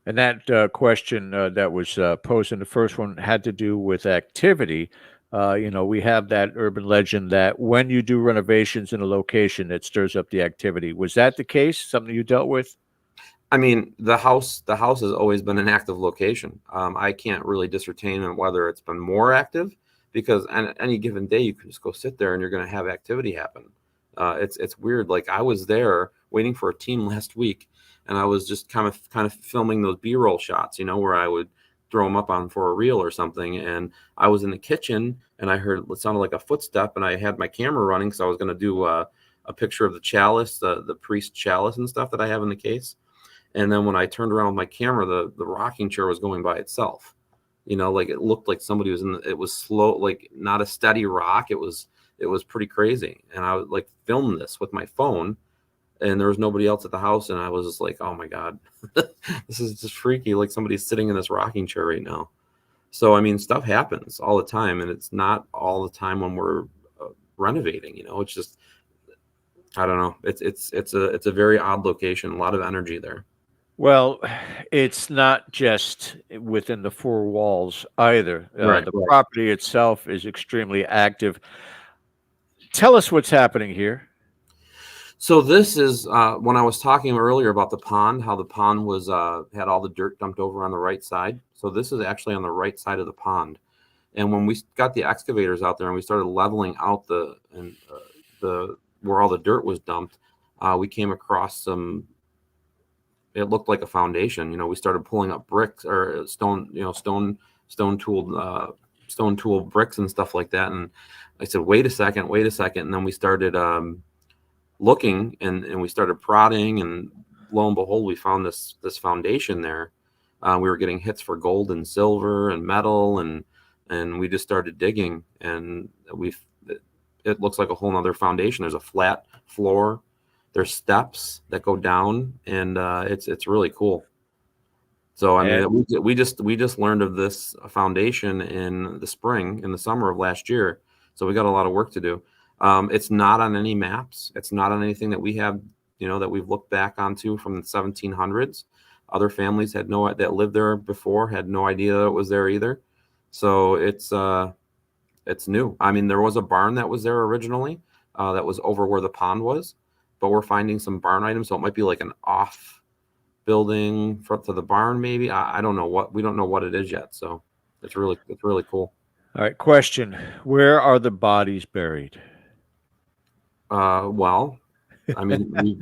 And that question that was posed in the first one had to do with activity. We have that urban legend that when you do renovations in a location, it stirs up the activity. Was that the case? Something you dealt with? I mean, the house has always been an active location. I can't really discertain on whether it's been more active because on any given day you can just go sit there and you're going to have activity happen. It's weird. Like I was there waiting for a team last week, and I was just kind of filming those B-roll shots, where I would throw them up on for a reel or something. And I was in the kitchen and I heard what sounded like a footstep, and I had my camera running because I was going to do a picture of the chalice, the priest chalice and stuff that I have in the case. And then when I turned around with my camera, the rocking chair was going by itself. Like it looked like somebody was it was slow, like not a steady rock. It was pretty crazy. And I would like film this with my phone and there was nobody else at the house. And I was just like, oh my God, this is just freaky. Like somebody's sitting in this rocking chair right now. So, I mean, stuff happens all the time, and it's not all the time when we're renovating, it's just, I don't know. It's a very odd location, a lot of energy there. Well, it's not just within the four walls either. Right. The property itself is extremely active. Tell us what's happening here. So this is when I was talking earlier about the pond, how the pond was had all the dirt dumped over on the right side. So this is actually on the right side of the pond. And when we got the excavators out there and we started leveling out the where all the dirt was dumped, we came across some. It looked like a foundation. We started pulling up bricks or stone tool bricks and stuff like that. And I said, wait a second. And then we started looking and we started prodding, and lo and behold, we found this foundation there. We were getting hits for gold and silver and metal, and we just started digging, and it looks like a whole nother foundation. There's a flat floor. There's steps that go down, and it's really cool. So I mean, we just learned of this foundation in the summer of last year. So we got a lot of work to do. It's not on any maps. It's not on anything that we have, that we've looked back onto from the 1700s. Other families that lived there before had no idea that it was there either. So it's new. I mean, there was a barn that was there originally that was over where the pond was, but we're finding some barn items. So it might be like an off building to the barn, maybe. I don't know we don't know what it is yet. So it's really cool. All right. Question: where are the bodies buried? Well, I mean,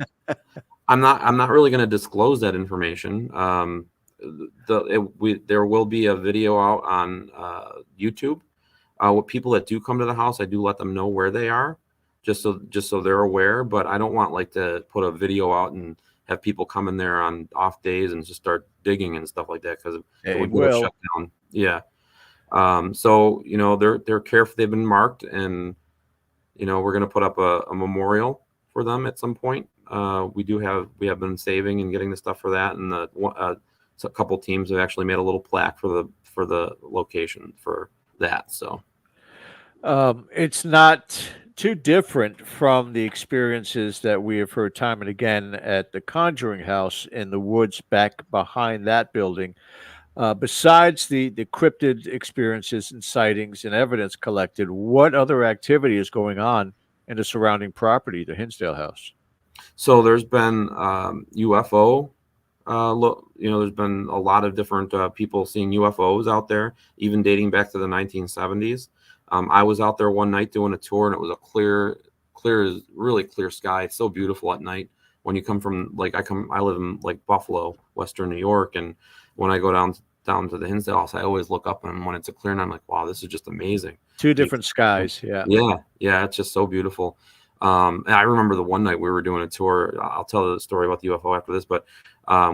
I'm not really going to disclose that information. There will be a video out on YouTube. With people that do come to the house, I do let them know where they are, just so they're aware. But I don't want to put a video out and have people come in there on off days and just start digging and stuff like that, because it would get shut down. Yeah. So they're careful. They've been marked, and you know, we're going to put up a memorial for them at some point. We have been saving and getting the stuff for that, and so a couple teams have actually made a little plaque for the location for that. So it's not too different from the experiences that we have heard time and again at the Conjuring House in the woods back behind that building. Besides the cryptid experiences and sightings and evidence collected, what other activity is going on in the surrounding property, the Hinsdale house? So there's been UFO. There's been a lot of different people seeing UFOs out there, even dating back to the 1970s. I was out there one night doing a tour, and it was a really clear sky. It's so beautiful at night when you come from I live in like Buffalo, Western New York, and when I go down to the Hinsdale house, I always look up, and when it's a clear night, I'm like, wow, this is just amazing. Two different skies, yeah. Yeah, it's just so beautiful. And I remember the one night we were doing a tour. I'll tell the story about the UFO after this, but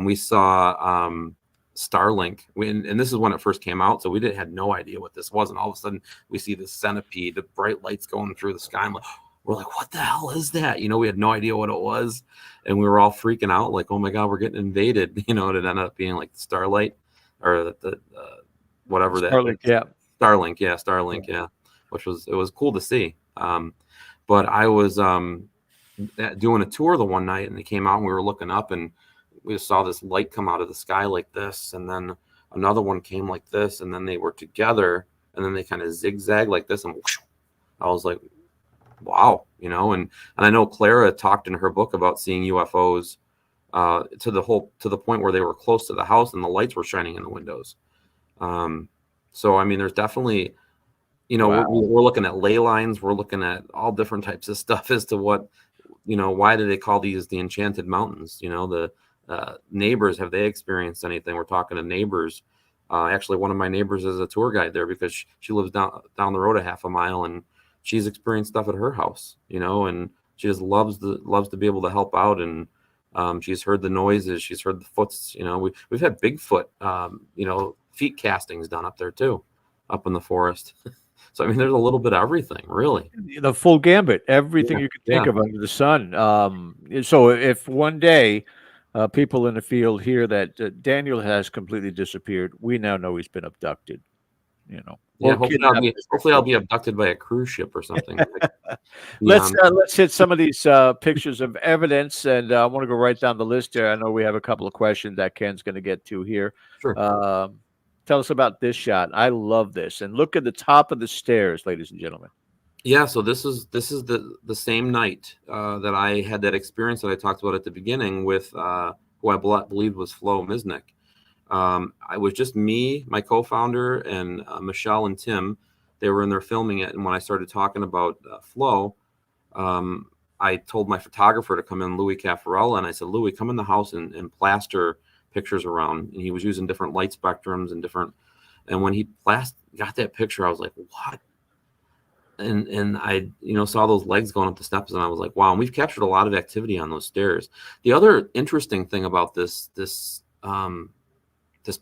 we saw Starlink, and this is when it first came out, so we had no idea what this was, and all of a sudden we see this centipede, the bright lights going through the sky. We're like, what the hell is that? You know, we had no idea what it was, and we were all freaking out, like, oh my God, we're getting invaded. You know, it ended up being like the Starlight or the whatever Starlink, Starlink, yeah, which was cool to see. But I was doing a tour the one night, and they came out, and we were looking up, and we saw this light come out of the sky like this, and then another one came like this, and then they were together, and then they kind of zigzag like this, and whoosh, I was like, wow, you know. And I know Clara talked in her book about seeing UFOs to the point where they were close to the house, and the lights were shining in the windows. So I mean, there's definitely, you know, wow. we're looking at ley lines, we're looking at all different types of stuff as to what, you know, why do they call these the Enchanted Mountains? You know, the neighbors, have they experienced anything? We're talking to neighbors. Actually, one of my neighbors is a tour guide there because she lives down the road a half a mile, and she's experienced stuff at her house, you know, and she just loves to be able to help out. And she's heard the noises, she's heard the foots. You know, we've had Bigfoot, you know, feet castings done up there too, up in the forest. So I mean, there's a little bit of everything, really. The full gambit, everything you can think of under the sun. So if one day people in the field hear that Daniel has completely disappeared, we now know he's been abducted. You know, yeah. Hopefully, I'll be abducted by a cruise ship or something. Let's hit some of these pictures of evidence, and I want to go right down the list here. I know we have a couple of questions that Ken's going to get to here. Sure. Tell us about this shot. I love this. And look at the top of the stairs, ladies and gentlemen. Yeah, so this is the same night that I had that experience that I talked about at the beginning with who I believe was Flo Misnick. I was just me, my co-founder, and Michelle and Tim. They were in there filming it, and when I started talking about Flo, I told my photographer to come in, Louis Caffarella, and I said, Louis, come in the house and plaster pictures around. And he was using different light spectrums and when he got that picture, I was like, what? And I, you know, saw those legs going up the steps, and I was like, wow. And we've captured a lot of activity on those stairs. The other interesting thing about this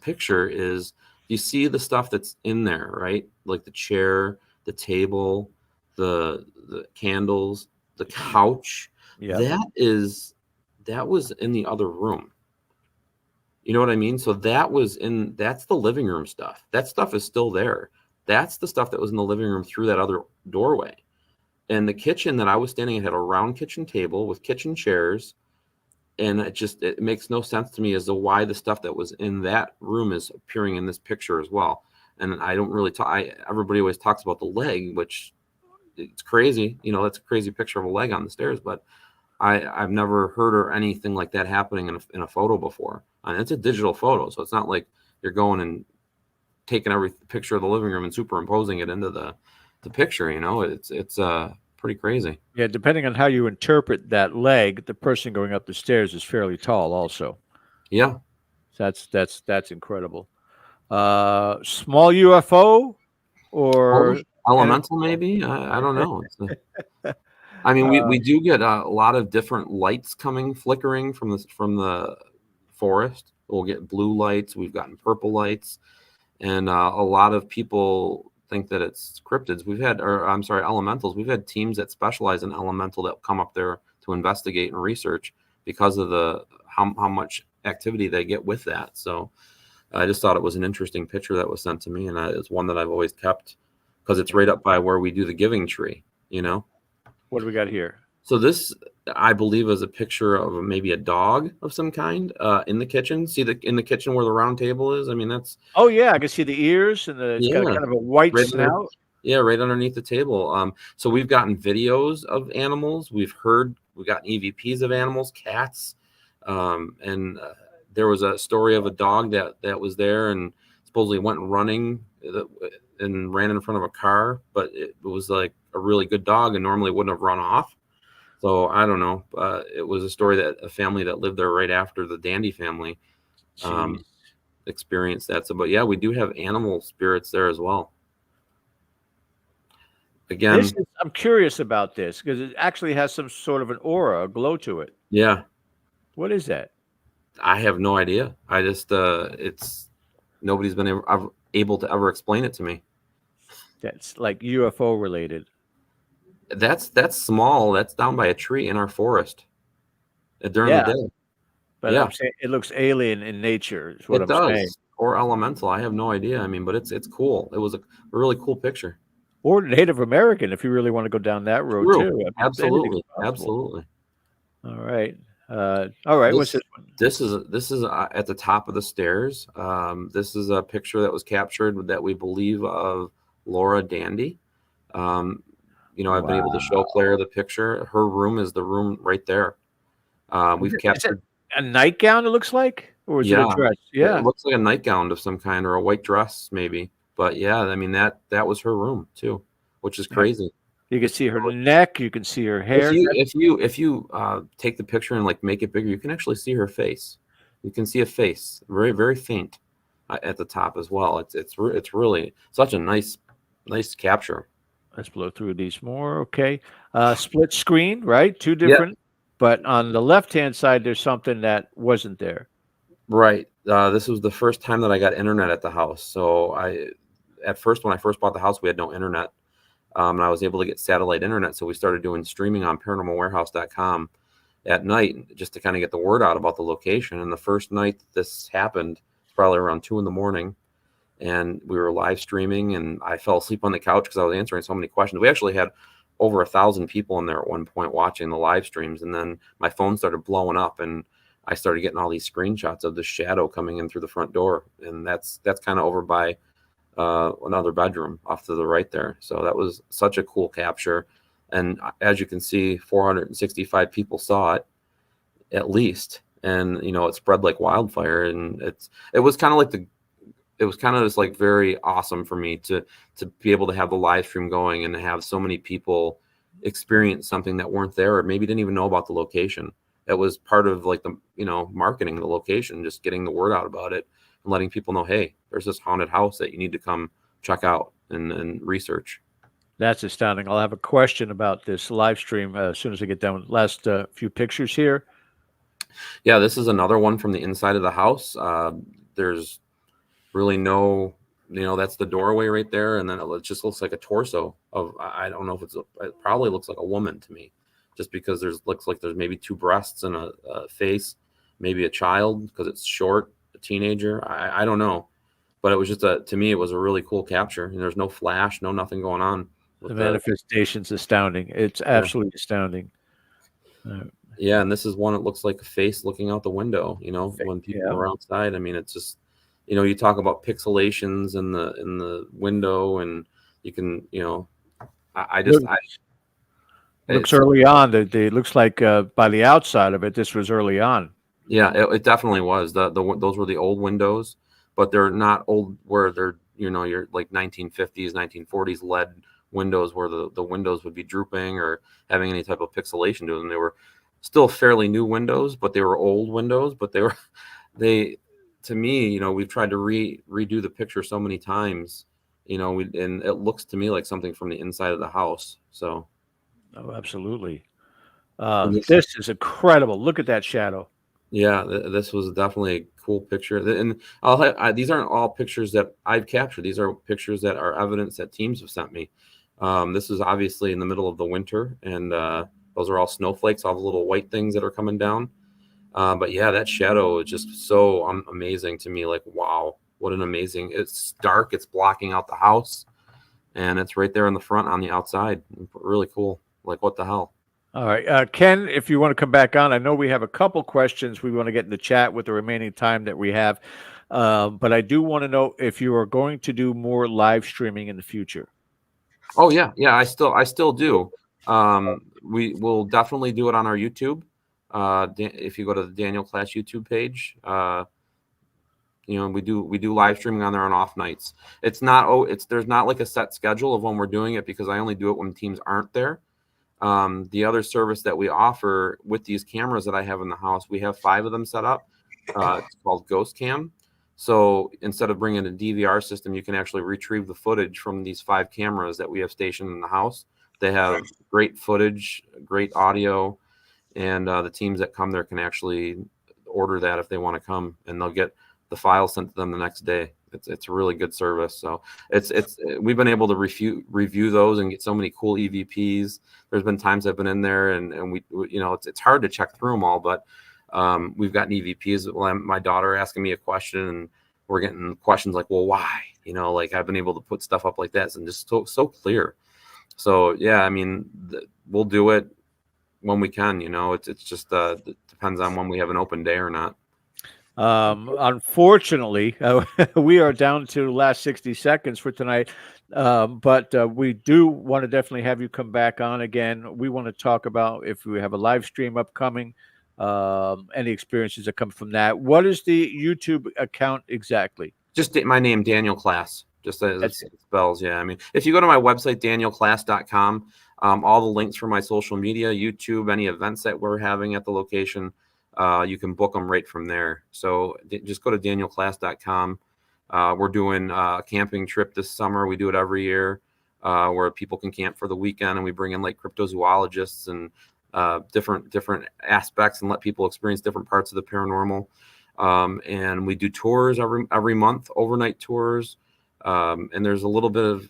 picture is you see the stuff that's in there, right? Like the chair, the table, the candles, the couch. Yeah. That was in the other room. You know what I mean? So that's the living room stuff. That stuff is still there. That's the stuff that was in the living room through that other doorway. And the kitchen that I was standing at had a round kitchen table with kitchen chairs. And it makes no sense to me as to why the stuff that was in that room is appearing in this picture as well. And I don't really everybody always talks about the leg, which it's crazy. You know, that's a crazy picture of a leg on the stairs, but I've never heard or anything like that happening in a photo before. And it's a digital photo, so it's not like you're going and taking every picture of the living room and superimposing it into the picture. You know, it's pretty crazy. Yeah, depending on how you interpret that leg, the person going up the stairs is fairly tall, also. Yeah, that's incredible. Small UFO or elemental, maybe. I don't know. I mean, we do get a lot of different lights flickering from the forest. We'll get blue lights. We've gotten purple lights, and a lot of people think that it's cryptids. Elementals. We've had teams that specialize in elemental that come up there to investigate and research because of how much activity they get with that. So I just thought it was an interesting picture that was sent to me, and it's one that I've always kept because it's right up by where we do the giving tree, What do we got here? So this, I believe, is a picture of maybe a dog of some kind in the kitchen. See in the kitchen where the round table is? I mean, that's... Oh, yeah, I can see the ears, and it's got kind of a white snout. Right underneath the table. So we've gotten videos of animals. We've gotten EVPs of animals, cats. And there was a story of a dog that was there and supposedly went running and ran in front of a car, but it was like a really good dog and normally wouldn't have run off. So I don't know. It was a story that a family that lived there right after the Dandy family experienced that. So, but yeah, we do have animal spirits there as well. Again, I'm curious about this because it actually has some sort of an aura, a glow to it. Yeah. What is that? I have no idea. I just, nobody's been able to ever explain it to me. That's like UFO related. That's small. That's down by a tree in our forest during the day. But I'm saying it looks alien in nature. Is what I'm saying. Or elemental. I have no idea. I mean, but it's cool. It was a really cool picture. Or Native American, if you really want to go down that road too. Absolutely. All right. All right. What's this one? This is at the top of the stairs. This is a picture that was captured that we believe of Laura Dandy. I've been able to show Claire the picture. Her room is the room right there. We've captured a nightgown. It looks like, or is it a dress? Yeah, it looks like a nightgown of some kind or a white dress, maybe. But yeah, I mean that was her room too, which is crazy. You can see her neck. You can see her hair. If you take the picture and like make it bigger, you can actually see her face. You can see a face, very very faint, at the top as well. It's really such a nice capture. Let's blow through these more. Okay. Split screen, right? Two different. Yep. But on the left-hand side, there's something that wasn't there. Right. This was the first time that I got internet at the house. So when I first bought the house, we had no internet. And I was able to get satellite internet. So we started doing streaming on paranormalwarehouse.com at night just to kind of get the word out about the location. And the first night this happened, probably around 2 a.m. And we were live streaming and I fell asleep on the couch because I was answering so many questions. We actually had over 1,000 people in there at one point watching the live streams. And then my phone started blowing up and I started getting all these screenshots of the shadow coming in through the front door. And that's kind of over by another bedroom off to the right there. So that was such a cool capture. And as you can see, 465 people saw it at least. And, it spread like wildfire. And it was kind of just like very awesome for me to be able to have the live stream going and to have so many people experience something that weren't there or maybe didn't even know about the location. That was part of like the, marketing the location, just getting the word out about it and letting people know, hey, there's this haunted house that you need to come check out and research. That's astounding. I'll have a question about this live stream as soon as I get done with the last few pictures here. Yeah, this is another one from the inside of the house. There's really no, that's the doorway right there. And then it just looks like a torso of, I don't know if it probably looks like a woman to me, just because looks like there's maybe 2 breasts and a face, maybe a child because it's short, a teenager. I don't know. But it was just to me, it was a really cool capture. And there's no flash, nothing going on. The manifestation's astounding. It's absolutely astounding. Yeah. And this is one, it looks like a face looking out the window, when people are outside. I mean, it's just, you talk about pixelations in the window and you can, looks early on. It looks like by the outside of it, this was early on. Yeah, it definitely was. Those were the old windows, but they're not old where they're, you're like 1950s, 1940s lead windows where the windows would be drooping or having any type of pixelation to them. They were still fairly new windows, but they were old windows, but to me, we've tried to redo the picture so many times, and it looks to me like something from the inside of the house. So. Oh, absolutely. This is incredible. Look at that shadow. Yeah, this was definitely cool picture. And these aren't all pictures that I've captured. These are pictures that are evidence that teams have sent me. This is obviously in the middle of the winter, and those are all snowflakes, all the little white things that are coming down. But yeah, that shadow is just so amazing to me. Like, wow, what an amazing, it's dark. It's blocking out the house, and it's right there in the front on the outside. Really cool. Like, what the hell? All right. Ken, if you want to come back on, I know we have a couple questions we want to get in the chat with the remaining time that we have. But I do want to know if you are going to do more live streaming in the future. Oh yeah. Yeah. I still do. We will definitely do it on our YouTube. If you go to the Daniel Klaes YouTube page, you know, we do live streaming on there on off nights. There's not like a set schedule of when we're doing it, because I only do it when teams aren't there. The other service that we offer with these cameras that I have in the house, we have 5 of them set up. It's called Ghost Cam. So instead of bringing a DVR system, you can actually retrieve the footage from these 5 cameras that we have stationed in the house. They have great footage, great audio, and the teams that come there can actually order that if they want to come, and they'll get the file sent to them the next day. It's a really good service. So we've been able to review those and get so many cool EVPs. There's been times I've been in there and we you know, it's hard to check through them all, but we've gotten EVPs. My daughter asking me a question, and we're getting questions like, well, why? You know, like, I've been able to put stuff up like that and just so clear. So yeah, I mean, we'll do it when we can. You know, it's just it depends on when we have an open day or not. Unfortunately, we are down to the last 60 seconds for tonight. But we do want to definitely have you come back on again. We want to talk about if we have a live stream upcoming, any experiences that come from that. What is the YouTube account exactly? Just my name, Daniel Klaes. Just as it spells. Yeah. I mean, if you go to my website, danielklaes.com, all the links for my social media, YouTube, any events that we're having at the location, you can book them right from there. So just go to danielklaes.com. We're doing a camping trip this summer. We do it every year, where people can camp for the weekend, and we bring in like cryptozoologists and different aspects and let people experience different parts of the paranormal. And we do tours every month, overnight tours. And there's a little bit of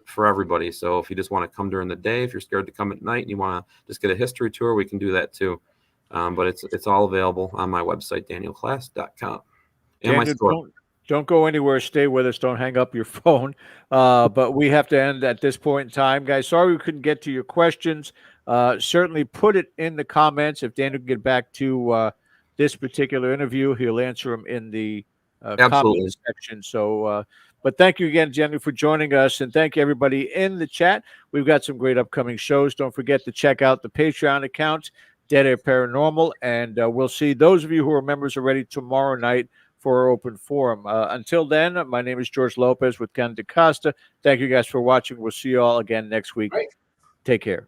for everybody. So if you just want to come during the day, if you're scared to come at night and you want to just get a history tour, we can do that too. But it's all available on my website, danielklaes.com. And my store. Don't go anywhere. Stay with us. Don't hang up your phone. But we have to end at this point in time, guys. Sorry we couldn't get to your questions. Certainly put it in the comments. If Daniel can get back to this particular interview, he'll answer them in the comments section. So, but thank you again, Jenny, for joining us. And thank you, everybody in the chat. We've got some great upcoming shows. Don't forget to check out the Patreon account, Dead Air Paranormal. And we'll see those of you who are members already tomorrow night for our open forum. Until then, my name is George Lopez with Ken DaCosta. Thank you guys for watching. We'll see you all again next week. Take care.